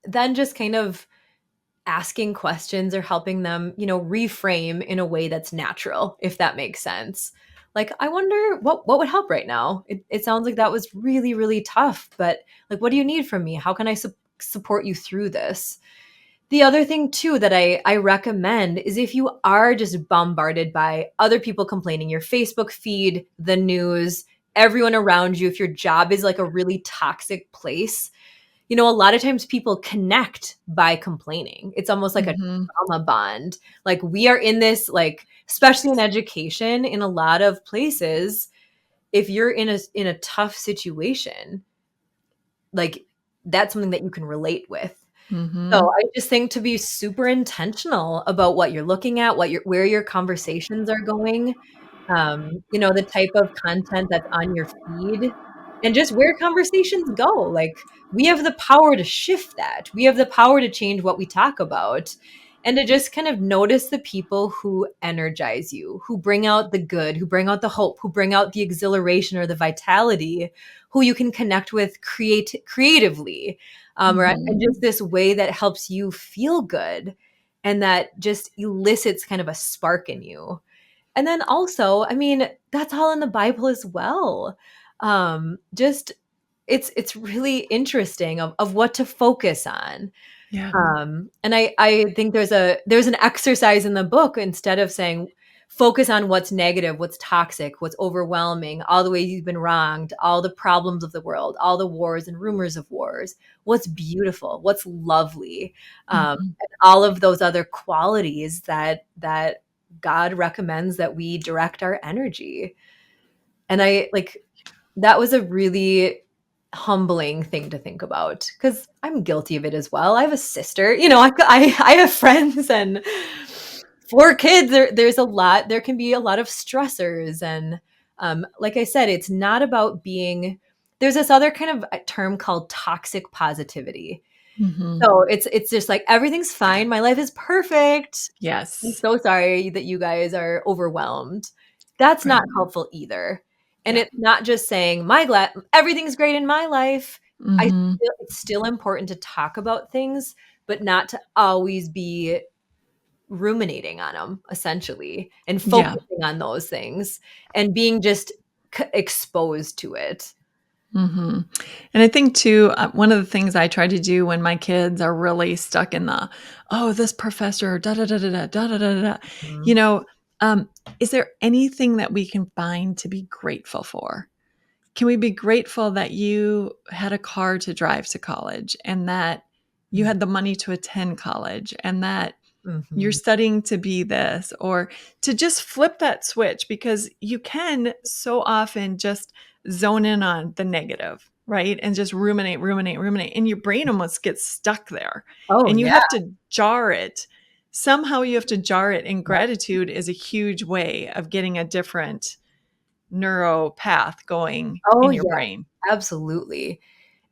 Speaker 2: then just kind of asking questions or helping them, reframe in a way that's natural, if that makes sense. Like, I wonder what would help right now. It sounds like that was really, really tough, but like, what do you need from me? How can I support you through this? The other thing too that I recommend is if you are just bombarded by other people complaining, your Facebook feed, the news, everyone around you, if your job is like a really toxic place, a lot of times people connect by complaining. It's almost like a
Speaker 1: Mm-hmm.
Speaker 2: trauma bond. Like we are in this, like, especially in education, in a lot of places, if you're in a tough situation, like that's something that you can relate with. So
Speaker 1: Mm-hmm.
Speaker 2: I just think to be super intentional about what you're looking at, where your conversations are going, the type of content that's on your feed, and just where conversations go. Like we have the power to shift that. We have the power to change what we talk about, and to just kind of notice the people who energize you, who bring out the good, who bring out the hope, who bring out the exhilaration or the vitality, who you can connect with creatively, and
Speaker 1: Mm-hmm.
Speaker 2: just this way that helps you feel good and that just elicits kind of a spark in you. And then also, I mean, that's all in the Bible as well. Just it's really interesting of what to focus on.
Speaker 1: Yeah.
Speaker 2: And I think there's an exercise in the book, instead of saying focus on what's negative, what's toxic, what's overwhelming, all the ways you've been wronged, all the problems of the world, all the wars and rumors of wars, what's beautiful, what's lovely,
Speaker 1: Mm-hmm.
Speaker 2: and all of those other qualities that God recommends that we direct our energy. And I like that was a really humbling thing to think about, because I'm guilty of it as well. I have a sister, I have friends and 4 kids. There's a lot. There can be a lot of stressors, and like I said, it's not about being. There's this other kind of term called toxic positivity.
Speaker 1: Mm-hmm.
Speaker 2: So it's just like everything's fine. My life is perfect. I'm
Speaker 1: Yes.
Speaker 2: so sorry that you guys are overwhelmed. That's not
Speaker 1: Right.
Speaker 2: helpful either. And
Speaker 1: Yeah.
Speaker 2: it's not just saying everything's great in my life.
Speaker 1: Mm-hmm.
Speaker 2: It's still important to talk about things, but not to always be ruminating on them, essentially, and
Speaker 1: Yeah.
Speaker 2: focusing on those things and being just exposed to it.
Speaker 1: Mm-hmm. And I think too, one of the things I try to do when my kids are really stuck in the, oh, this professor, da da da da da da da da da, you
Speaker 2: Mhm.
Speaker 1: know, um, is there anything that we can find to be grateful for? Can we be grateful that you had a car to drive to college and that you had the money to attend college and that you're
Speaker 2: Mhm.
Speaker 1: studying to be this, or to just flip that switch, because you can so often just zone in on the negative, right? And just ruminate, ruminate, ruminate. And your brain almost gets stuck there
Speaker 2: Oh
Speaker 1: and you
Speaker 2: yeah.
Speaker 1: have to jar it. Somehow you have to jar it. And gratitude is a huge way of getting a different neuro path going
Speaker 2: Oh
Speaker 1: in your
Speaker 2: yeah.
Speaker 1: brain.
Speaker 2: Absolutely.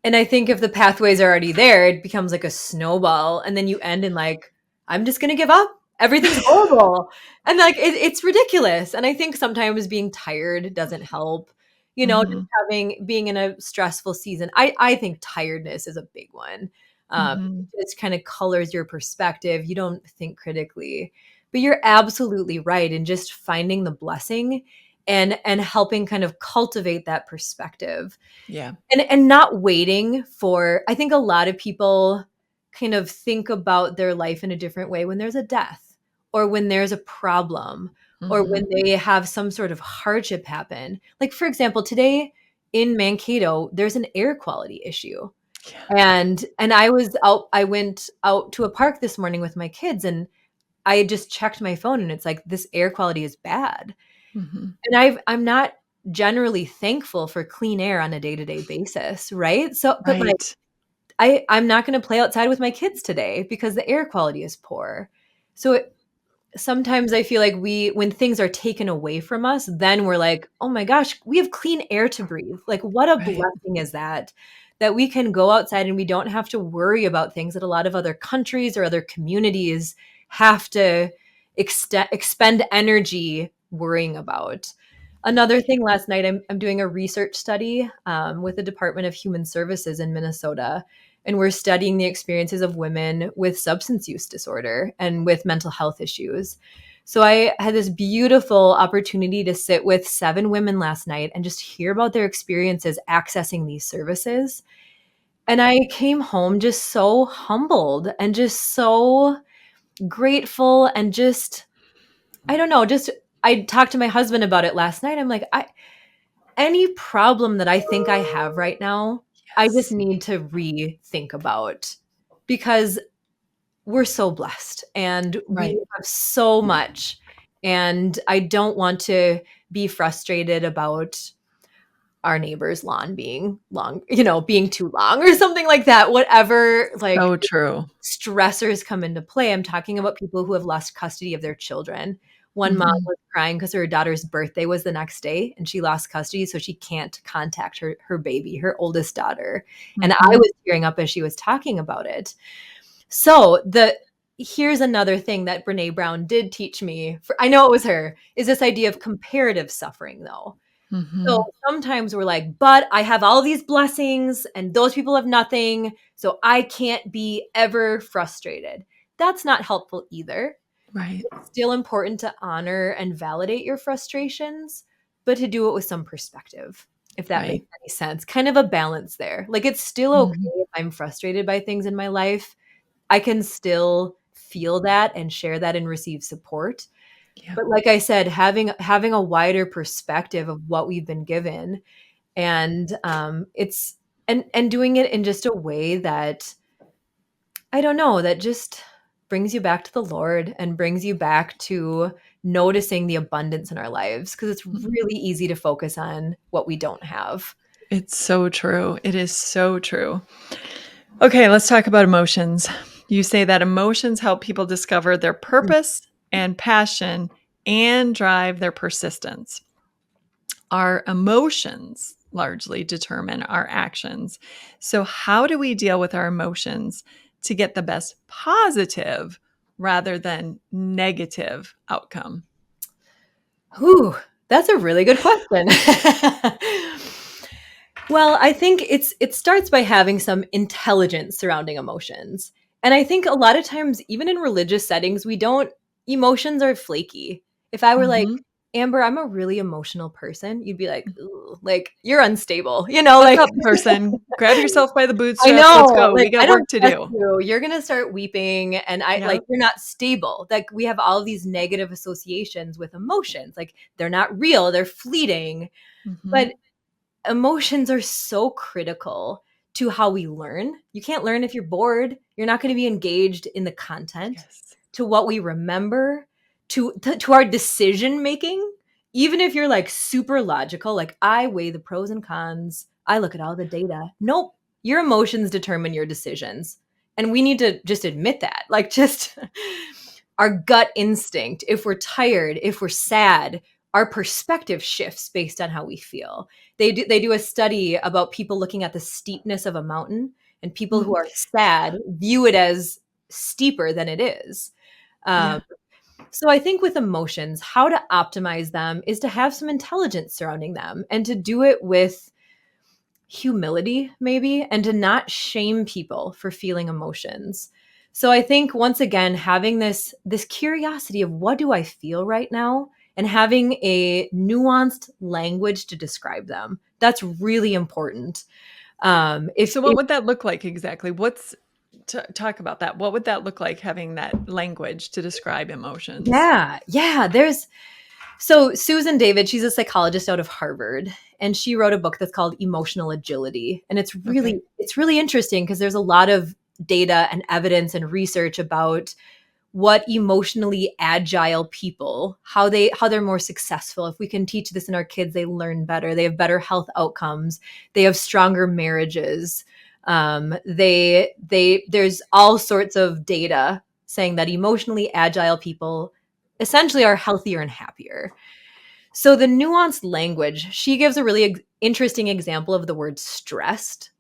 Speaker 2: And I think if the pathways are already there, it becomes like a snowball. And then you end in like, I'm just going to give up. Everything's horrible. And like, it's ridiculous. And I think sometimes being tired doesn't help, just
Speaker 1: Hmm.
Speaker 2: being in a stressful season. I think tiredness is a big one.
Speaker 1: Hmm.
Speaker 2: It just kind of colors your perspective. You don't think critically, but you're absolutely right. In just finding the blessing and helping kind of cultivate that perspective,
Speaker 1: Yeah.
Speaker 2: and not waiting for. I think a lot of people kind of think about their life in a different way when there's a death or when there's a problem or
Speaker 1: Hmm.
Speaker 2: when they have some sort of hardship happen. Like for example, today in Mankato, there's an air quality issue.
Speaker 1: Yeah.
Speaker 2: And I went out to a park this morning with my kids, and I just checked my phone and it's like this air quality is bad.
Speaker 1: Hmm.
Speaker 2: And I'm not generally thankful for clean air on a day-to-day basis, right? So, but like
Speaker 1: Right.
Speaker 2: I'm not going to play outside with my kids today because the air quality is poor. So sometimes I feel like when things are taken away from us, then we're like, oh my gosh, we have clean air to breathe. Like, what a
Speaker 1: Right.
Speaker 2: blessing is that we can go outside and we don't have to worry about things that a lot of other countries or other communities have to expend energy worrying about. Another thing, last night, I'm doing a research study with the Department of Human Services in Minnesota, and we're studying the experiences of women with substance use disorder and with mental health issues. So I had this beautiful opportunity to sit with 7 women last night and just hear about their experiences accessing these services. And I came home just so humbled and just so grateful and just, I don't know, just I talked to my husband about it last night. I'm like, any problem that I think I have right now, I just
Speaker 1: Yes.
Speaker 2: need to rethink about, because we're so blessed and we
Speaker 1: Right.
Speaker 2: have so much. And I don't want to be frustrated about our neighbor's lawn being long, being too long or something like that. Whatever, like,
Speaker 1: So true.
Speaker 2: stressors come into play. I'm talking about people who have lost custody of their children. One mom
Speaker 1: Mhm.
Speaker 2: was crying because her daughter's birthday was the next day and she lost custody, so she can't contact her baby, her oldest daughter. And I
Speaker 1: Mhm.
Speaker 2: was tearing up as she was talking about it. So here's another thing that Brene Brown did teach me. I know it was her, is this idea of comparative suffering, though. So
Speaker 1: Mhm.
Speaker 2: sometimes we're like, but I have all these blessings and those people have nothing, so I can't be ever frustrated. That's not helpful either.
Speaker 1: Right.
Speaker 2: It's still important to honor and validate your frustrations, but to do it with some perspective, if that
Speaker 1: Right.
Speaker 2: makes any sense. Kind of a balance there. Like, it's still okay
Speaker 1: Mhm.
Speaker 2: if I'm frustrated by things in my life. I can still feel that and share that and receive support.
Speaker 1: Yeah.
Speaker 2: But like I said, having a wider perspective of what we've been given, and it's and doing it in just a way that, I don't know, that just brings you back to the Lord and brings you back to noticing the abundance in our lives, because it's
Speaker 1: Mhm.
Speaker 2: really easy to focus on what we don't have.
Speaker 1: It's so true. It is so true. Okay, let's talk about emotions. You say that emotions help people discover their purpose and passion and drive their persistence. Our emotions largely determine our actions. So, how do we deal with our emotions to get the best positive rather than negative outcome?
Speaker 2: Whew, that's a really good question. Well, I think it starts by having some intelligence surrounding emotions. And I think a lot of times, even in religious settings, we don't emotions are flaky. If I were like,
Speaker 1: Mhm.
Speaker 2: Amber, I'm a really emotional person, you'd be like, ooh, like, you're unstable,
Speaker 1: Buck
Speaker 2: like
Speaker 1: up, person. Grab yourself by the
Speaker 2: I
Speaker 1: bootstraps. Let's
Speaker 2: know,
Speaker 1: go.
Speaker 2: like,
Speaker 1: We got
Speaker 2: I don't
Speaker 1: work to
Speaker 2: trust
Speaker 1: do.
Speaker 2: you. You're gonna start weeping, and
Speaker 1: Yep.
Speaker 2: you're not stable. Like, we have all these negative associations with emotions. Like, they're not real, they're fleeting.
Speaker 1: Mhm.
Speaker 2: But emotions are so critical to how we learn. You can't learn if you're bored. You're not going to be engaged in the content,
Speaker 1: Yes.
Speaker 2: to what we remember, to our decision making. Even if you're like super logical, like, I weigh the pros and cons, I look at all the data. Nope. Your emotions determine your decisions. And we need to just admit that. Like, just our gut instinct, if we're tired, if we're sad, our perspective shifts based on how we feel. They do a study about people looking at the steepness of a mountain, and people who
Speaker 1: Mhm.
Speaker 2: are sad view it as steeper than it is. Um,
Speaker 1: Yeah.
Speaker 2: so I think with emotions, how to optimize them is to have some intelligence surrounding them and to do it with humility, maybe, and to not shame people for feeling emotions. So I think, once again, having this curiosity of, what do I feel right now, and having a nuanced language to describe them, that's really important.
Speaker 1: So what would that look like exactly? Talk about that. What would that look like, having that language to describe emotions?
Speaker 2: Yeah, so Susan David, she's a psychologist out of Harvard, and she wrote a book that's called Emotional Agility. And
Speaker 1: Okay.
Speaker 2: it's really interesting, because there's a lot of data and evidence and research about what emotionally agile people, how they're more successful. If we can teach this in our kids, they learn better, they have better health outcomes, they have stronger marriages. There's all sorts of data saying that emotionally agile people essentially are healthier and happier. So the nuanced language, she gives a really interesting example of the word stressed,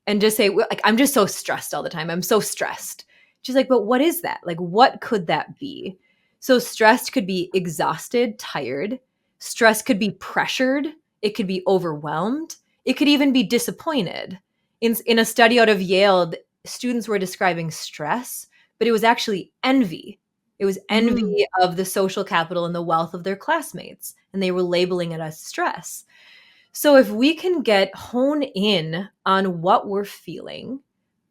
Speaker 2: and just say, like, I'm just so stressed all the time. I'm so stressed. She's like, but what is that? Like, what could that be? So stressed could be exhausted, tired. Stress could be pressured. It could be overwhelmed. It could even be disappointed. In a study out of Yale, students were describing stress, but it was actually envy. It was
Speaker 1: Mm.
Speaker 2: envy of the social capital and the wealth of their classmates, and they were labeling it as stress. So if we can hone in on what we're feeling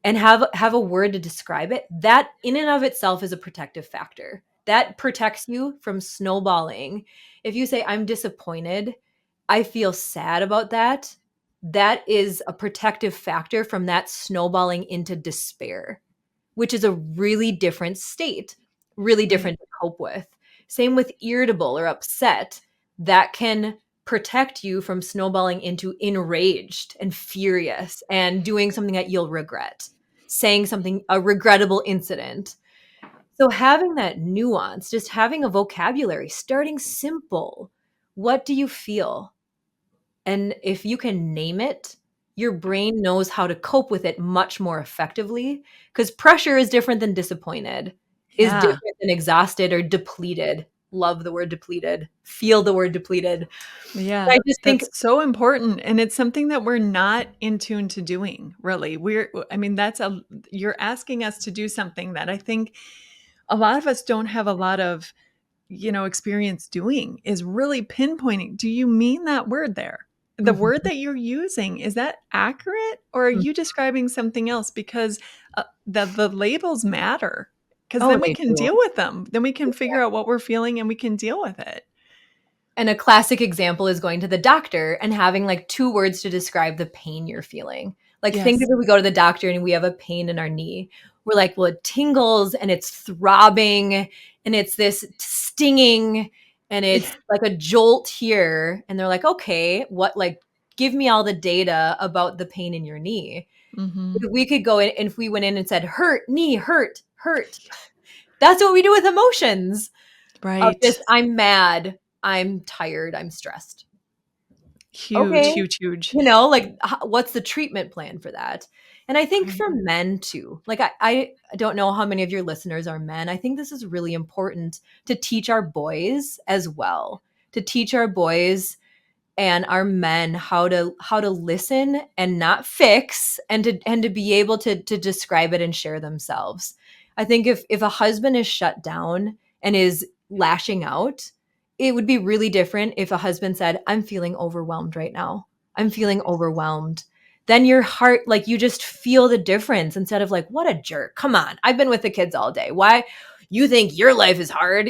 Speaker 2: and have a word to describe it, that in and of itself is a protective factor. That protects you from snowballing. If you say, I'm disappointed, I feel sad about that, that is a protective factor from that snowballing into despair, which is a really different state, really
Speaker 1: Right.
Speaker 2: different to cope with. Same with irritable or upset. That can protect you from snowballing into enraged and furious and doing something that you'll regret, saying something, a regrettable incident. So having that nuance, just having a vocabulary, starting simple. What do you feel? And if you can name it, your brain knows how to cope with it much more effectively, because pressure is different than disappointed, is
Speaker 1: Yeah.
Speaker 2: different than exhausted or depleted. Love the word depleted. Feel the word depleted.
Speaker 1: Yeah,
Speaker 2: I just think
Speaker 1: that's so important, and it's something that we're not in tune to doing, really. I mean, you're asking us to do something that I think a lot of us don't have a lot of, experience doing, is really pinpointing, do you mean that word there? The word
Speaker 2: Mhm,
Speaker 1: that you're using, is that accurate, or are
Speaker 2: mhm.
Speaker 1: you describing something else? Because, the labels matter, because
Speaker 2: Oh,
Speaker 1: then we
Speaker 2: they
Speaker 1: can
Speaker 2: do.
Speaker 1: deal with them. Then we can figure out what we're feeling, and we can deal with it.
Speaker 2: And a classic example is going to the doctor and having like 2 words to describe the pain you're feeling. Like, think of
Speaker 1: Yes.
Speaker 2: it, we go to the doctor and we have a pain in our knee. We're like, "Well, it tingles and it's throbbing and it's this stinging and it's like a jolt here." And they're like, "Okay, what, like, give me all the data about the pain in your knee."
Speaker 1: Mhm.
Speaker 2: If we could go in, and if we went in and said, "Hurt, knee, hurt, hurt." That's what we do with emotions. Of
Speaker 1: Right.
Speaker 2: just, I'm mad, I'm tired, I'm stressed.
Speaker 1: Huge,
Speaker 2: Okay.
Speaker 1: huge, huge.
Speaker 2: Like, what's the treatment plan for that? And I think
Speaker 1: Right.
Speaker 2: for men too, like, I don't know how many of your listeners are men. I think this is really important to teach our boys as well, to teach our boys and our men how to listen and not fix, and to be able to describe it and share themselves. I think if a husband is shut down and is lashing out, it would be really different if a husband said, I'm feeling overwhelmed right now. I'm feeling overwhelmed. Then your heart, like, you just feel the difference, instead of like, what a jerk. Come on. I've been with the kids all day. Why you think your life is hard?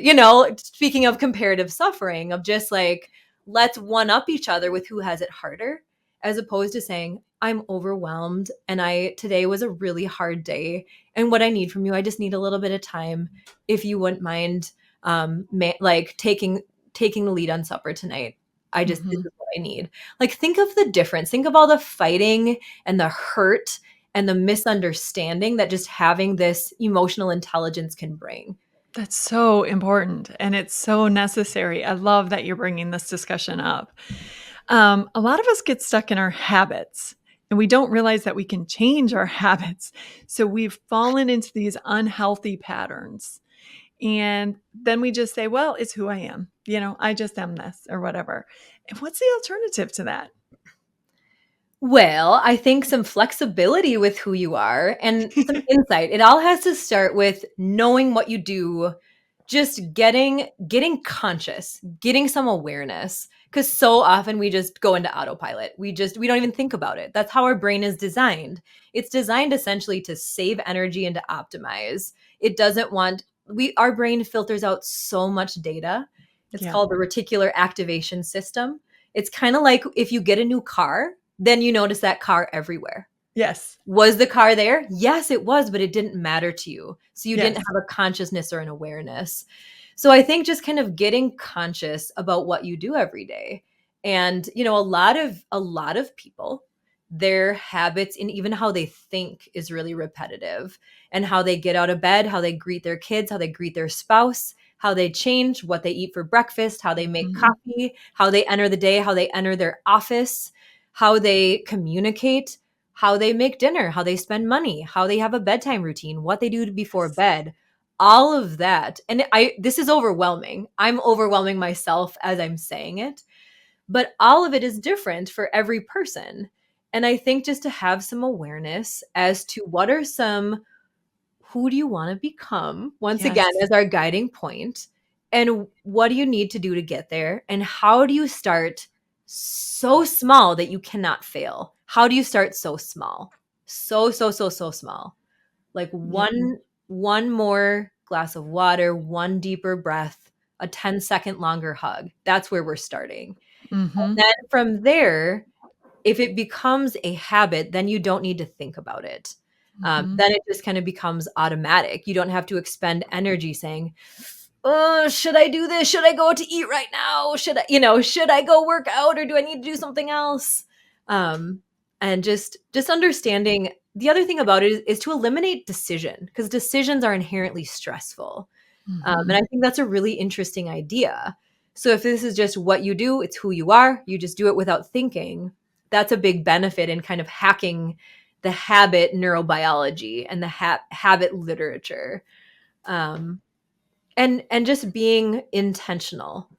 Speaker 2: Speaking of comparative suffering, of just like, let's one up each other with who has it harder, as opposed to saying, I'm overwhelmed and today was a really hard day, and what I need from you, I just need a little bit of time, if you wouldn't mind, like, taking the lead on supper tonight. This
Speaker 1: Mhm.
Speaker 2: is what I need. Like, think of the difference. Think of all the fighting and the hurt and the misunderstanding that just having this emotional intelligence can bring.
Speaker 1: That's so important, and it's so necessary. I love that you're bringing this discussion up. A lot of us get stuck in our habits, and we don't realize that we can change our habits. So we've fallen into these unhealthy patterns. And then we just say, well, it's who I am. I just am this or whatever. And what's the alternative to that?
Speaker 2: Well, I think some flexibility with who you are and some insight. It all has to start with knowing what you do, just getting conscious, getting some awareness, cuz so often we just go into autopilot. We don't even think about it. That's how our brain is designed. It's designed essentially to save energy and to optimize. It doesn't want we Our brain filters out so much data. It's
Speaker 1: Yeah.
Speaker 2: called the reticular activation system. It's kind of like if you get a new car, then you notice that car everywhere.
Speaker 1: Yes.
Speaker 2: Was the car there? Yes, it was, but it didn't matter to you. So you didn't
Speaker 1: Yes.
Speaker 2: have a consciousness or an awareness. So I think just kind of getting conscious about what you do every day. And a lot of people their habits and even how they think is really repetitive, and how they get out of bed, how they greet their kids, how they greet their spouse, how they change, what they eat for breakfast, how they make
Speaker 1: Mhm.
Speaker 2: coffee, how they enter the day, how they enter their office, how they communicate, how they make dinner, how they spend money, how they have a bedtime routine, what they do before
Speaker 1: Yes.
Speaker 2: bed. All of that. And this is overwhelming. I'm overwhelming myself as I'm saying it, but all of it is different for every person. And I think just to have some awareness as to what are some, who do you want to become, once again,
Speaker 1: Yes.
Speaker 2: as our guiding point, and what do you need to do to get there? And how do you start so small that you cannot fail? How do you start so small? So small. Like
Speaker 1: Yeah.
Speaker 2: one more glass of water, one deeper breath, a 10-second longer hug. That's where we're starting.
Speaker 1: Mhm.
Speaker 2: Then from there, if it becomes a habit, then you don't need to think about it.
Speaker 1: Mhm.
Speaker 2: Then it just kind of becomes automatic. You don't have to expend energy saying, "Oh, should I do this? Should I go out to eat right now? Should I go work out, or do I need to do something else?" Um, and just understanding the other thing about it is to eliminate decision, because decisions are inherently stressful. And
Speaker 1: Mhm.
Speaker 2: I think that's a really interesting idea. So if this is just what you do, it's who you are, you just do it without thinking, that's a big benefit in kind of hacking the habit neurobiology and the habit literature. Um, and just being intentional.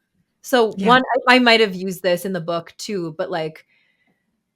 Speaker 2: So
Speaker 1: Yeah.
Speaker 2: one, I might have used this in the book too, but like,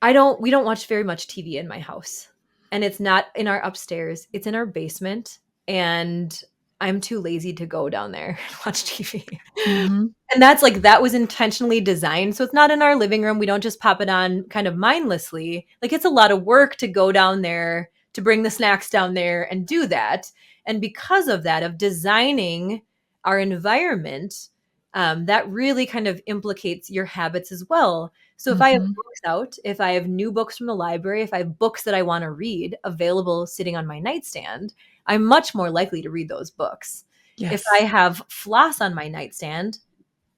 Speaker 2: we don't watch very much TV in my house. And it's not in our upstairs, it's in our basement. And I'm too lazy to go down there and watch TV.
Speaker 1: Mhm.
Speaker 2: And that's like, that was intentionally designed. So it's not in our living room. We don't just pop it on kind of mindlessly. Like, it's a lot of work to go down there, to bring the snacks down there and do that. And because of that, of designing our environment, that really kind of implicates your habits as well. So if I have
Speaker 1: Mhm.
Speaker 2: books out, if I have new books from the library, if I have books that I want to read available sitting on my nightstand, I'm much more likely to read those books. If I
Speaker 1: Yes.
Speaker 2: have floss on my nightstand,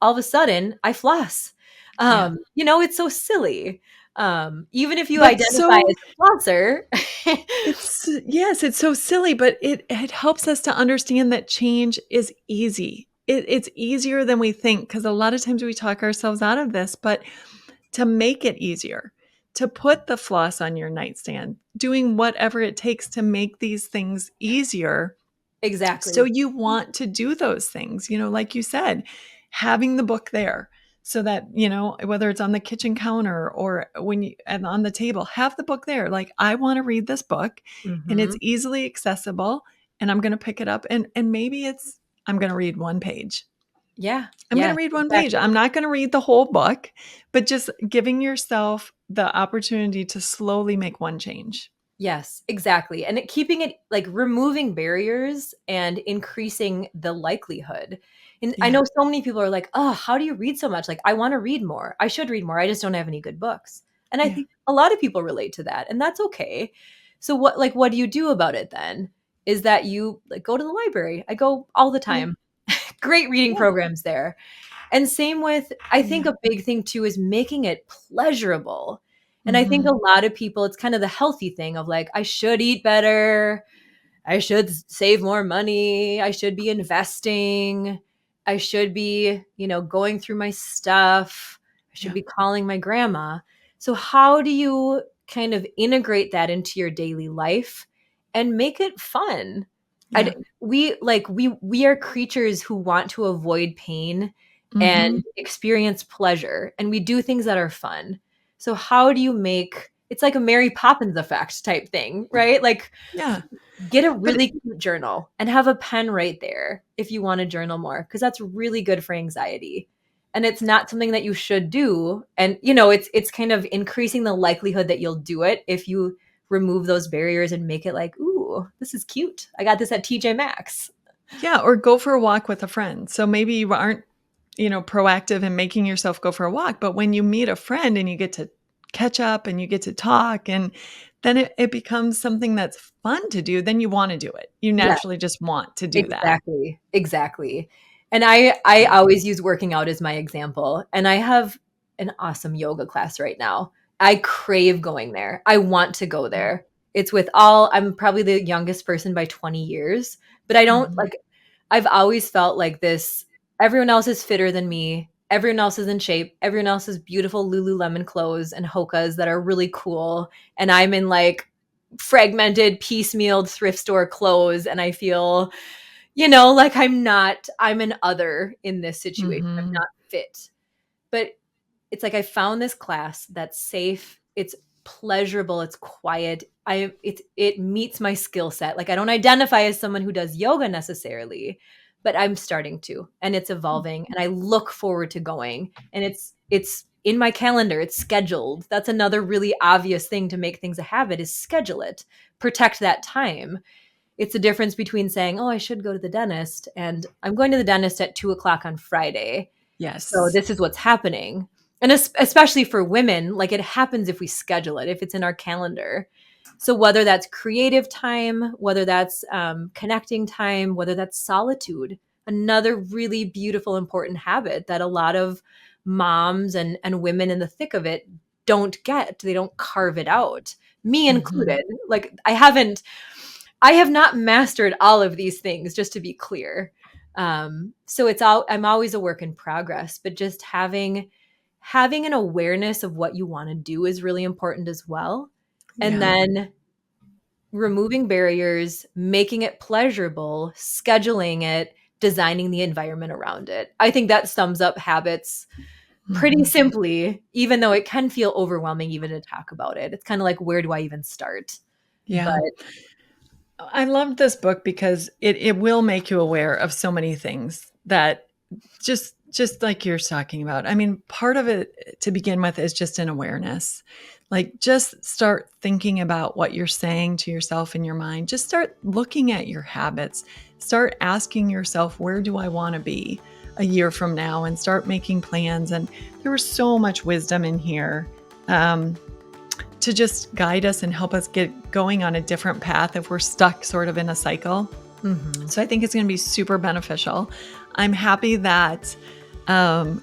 Speaker 2: all of a sudden I floss.
Speaker 1: Yeah.
Speaker 2: It's so silly. Even if you
Speaker 1: But
Speaker 2: identify
Speaker 1: so
Speaker 2: as a flosser,
Speaker 1: it's yes, it's so silly, but it helps us to understand that change is easy. It's easier than we think, because a lot of times we talk ourselves out of this, but to make it easier, to put the floss on your nightstand, doing whatever it takes to make these things easier. So
Speaker 2: exactly.
Speaker 1: you want to do those things, like you said, having the book there so that, whether it's on the kitchen counter or and on the table, have the book there. Like, I want to read this book and it's
Speaker 2: Mhm.
Speaker 1: easily accessible, and I'm going to pick it up, and maybe I'm going to read one page.
Speaker 2: Yeah.
Speaker 1: I'm going to
Speaker 2: Yes,
Speaker 1: read one page.
Speaker 2: exactly.
Speaker 1: I'm not going to read the whole book, but just giving yourself the opportunity to slowly make one change.
Speaker 2: Yes, exactly. And keeping it like removing barriers and increasing the likelihood. And I
Speaker 1: Yeah.
Speaker 2: know so many people are like, "Oh, how do you read so much? Like, I want to read more. I should read more. I just don't have any good books." And I
Speaker 1: Yeah.
Speaker 2: think a lot of people relate to that, and that's okay. So what do you do about it then? Is that you like go to the library. I go all the
Speaker 1: Yeah.
Speaker 2: time. Great reading
Speaker 1: Yeah.
Speaker 2: programs there. And same with, I think
Speaker 1: Yeah.
Speaker 2: a big thing too is making it pleasurable. And I think a
Speaker 1: Mhm.
Speaker 2: lot of people, it's kind of the healthy thing of like, I should eat better. I should save more money. I should be investing. I should be, going through my stuff. I should
Speaker 1: Yeah.
Speaker 2: be calling my grandma. So, how do you kind of integrate that into your daily life and make it fun?
Speaker 1: Yeah.
Speaker 2: We are creatures who want to avoid pain and
Speaker 1: Mhm.
Speaker 2: experience pleasure, and we do things that are fun. So how do you make it's like a Mary Poppins effect type thing, right? Like,
Speaker 1: Yeah.
Speaker 2: get a
Speaker 1: But
Speaker 2: really cute journal and have a pen right there if you want to journal more, because that's really good for anxiety. And it's not something that you should do. And it's kind of increasing the likelihood that you'll do it if you remove those barriers and make it like, ooh, this is cute. I got this at TJ Maxx.
Speaker 1: yeah, or go for a walk with a friend. So maybe you aren't, proactive in making yourself go for a walk, but when you meet a friend and you get to catch up and you get to talk, and then it becomes something that's fun to do, then you want to do it. You
Speaker 2: Yeah,
Speaker 1: naturally just want to do that.
Speaker 2: exactly. Exactly. And I always use working out as my example. And I have an awesome yoga class right now. I crave going there. I want to go there. I'm probably the youngest person by 20 years, but I don't
Speaker 1: Mhm.
Speaker 2: like, I've always felt like this. Everyone else is fitter than me. Everyone else is in shape. Everyone else has beautiful Lululemon clothes and Hokas that are really cool. And I'm in like fragmented, piecemealed thrift store clothes. And I feel, like I'm an other in this situation. I'm
Speaker 1: Mhm.
Speaker 2: not fit. But it's like I found this class that's safe, it's pleasurable, it's quiet. It meets my skill set. Like I don't identify as someone who does yoga necessarily, but I'm starting to, and it's evolving, and I look forward to going. And it's in my calendar, it's scheduled. That's another really obvious thing to make things a habit is schedule it. Protect that time. It's the difference between saying, "Oh, I should go to the dentist," and I'm going to the dentist at 2 o'clock on Friday. So
Speaker 1: Yes.
Speaker 2: this is what's happening. And especially for women, like it happens if we schedule it, if it's in our calendar. So whether that's creative time, whether that's connecting time, whether that's solitude, another really beautiful, important habit that a lot of moms and women in the thick of it don't get. They don't carve it out, me
Speaker 1: Mhm.
Speaker 2: included. Like I have not mastered all of these things, just to be clear. So I'm always a work in progress, but just having an awareness of what you want to do is really important as well. And
Speaker 1: Yeah.
Speaker 2: then removing barriers, making it pleasurable, scheduling it, designing the environment around it. I think that sums up habits pretty
Speaker 1: Mhm.
Speaker 2: simply, even though it can feel overwhelming even to talk about it. It's kind of like, where do I even start? But
Speaker 1: Yeah. I loved this book because it will make you aware of so many things that just like you're talking about. I mean, part of it to begin with is just an awareness. Like just start thinking about what you're saying to yourself in your mind. Just start looking at your habits. Start asking yourself, where do I want to be a year from now? And start making plans. And there was so much wisdom in here. To just guide us and help us get going on a different path if we're stuck sort of in a cycle.
Speaker 2: mhm.
Speaker 1: So I think it's going to be super beneficial. I'm happy that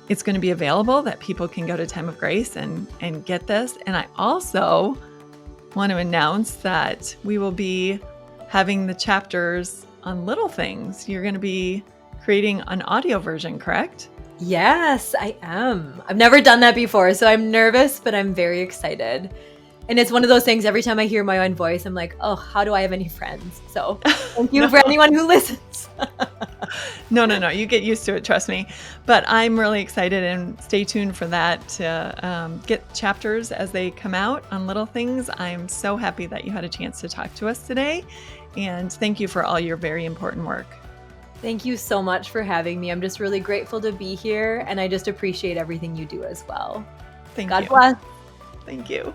Speaker 1: it's going to be available, that people can go to Time of Grace and get this. And I also want to announce that we will be having the chapters on little things. You're going to be creating an audio version, correct?
Speaker 2: Yes, I am. I've never done that before, so I'm nervous, but I'm very excited. And it's one of those things every time I hear my own voice, I'm like, oh, how do I have any friends? So thank you
Speaker 1: No.
Speaker 2: for anyone who listens.
Speaker 1: No. You get used to it, trust me. But I'm really excited and stay tuned for that to get chapters as they come out on little things. I'm so happy that you had a chance to talk to us today. And thank you for all your very important work.
Speaker 2: Thank you so much for having me. I'm just really grateful to be here, and I just appreciate everything you do as well.
Speaker 1: Thank
Speaker 2: God
Speaker 1: you.
Speaker 2: bless.
Speaker 1: Thank you.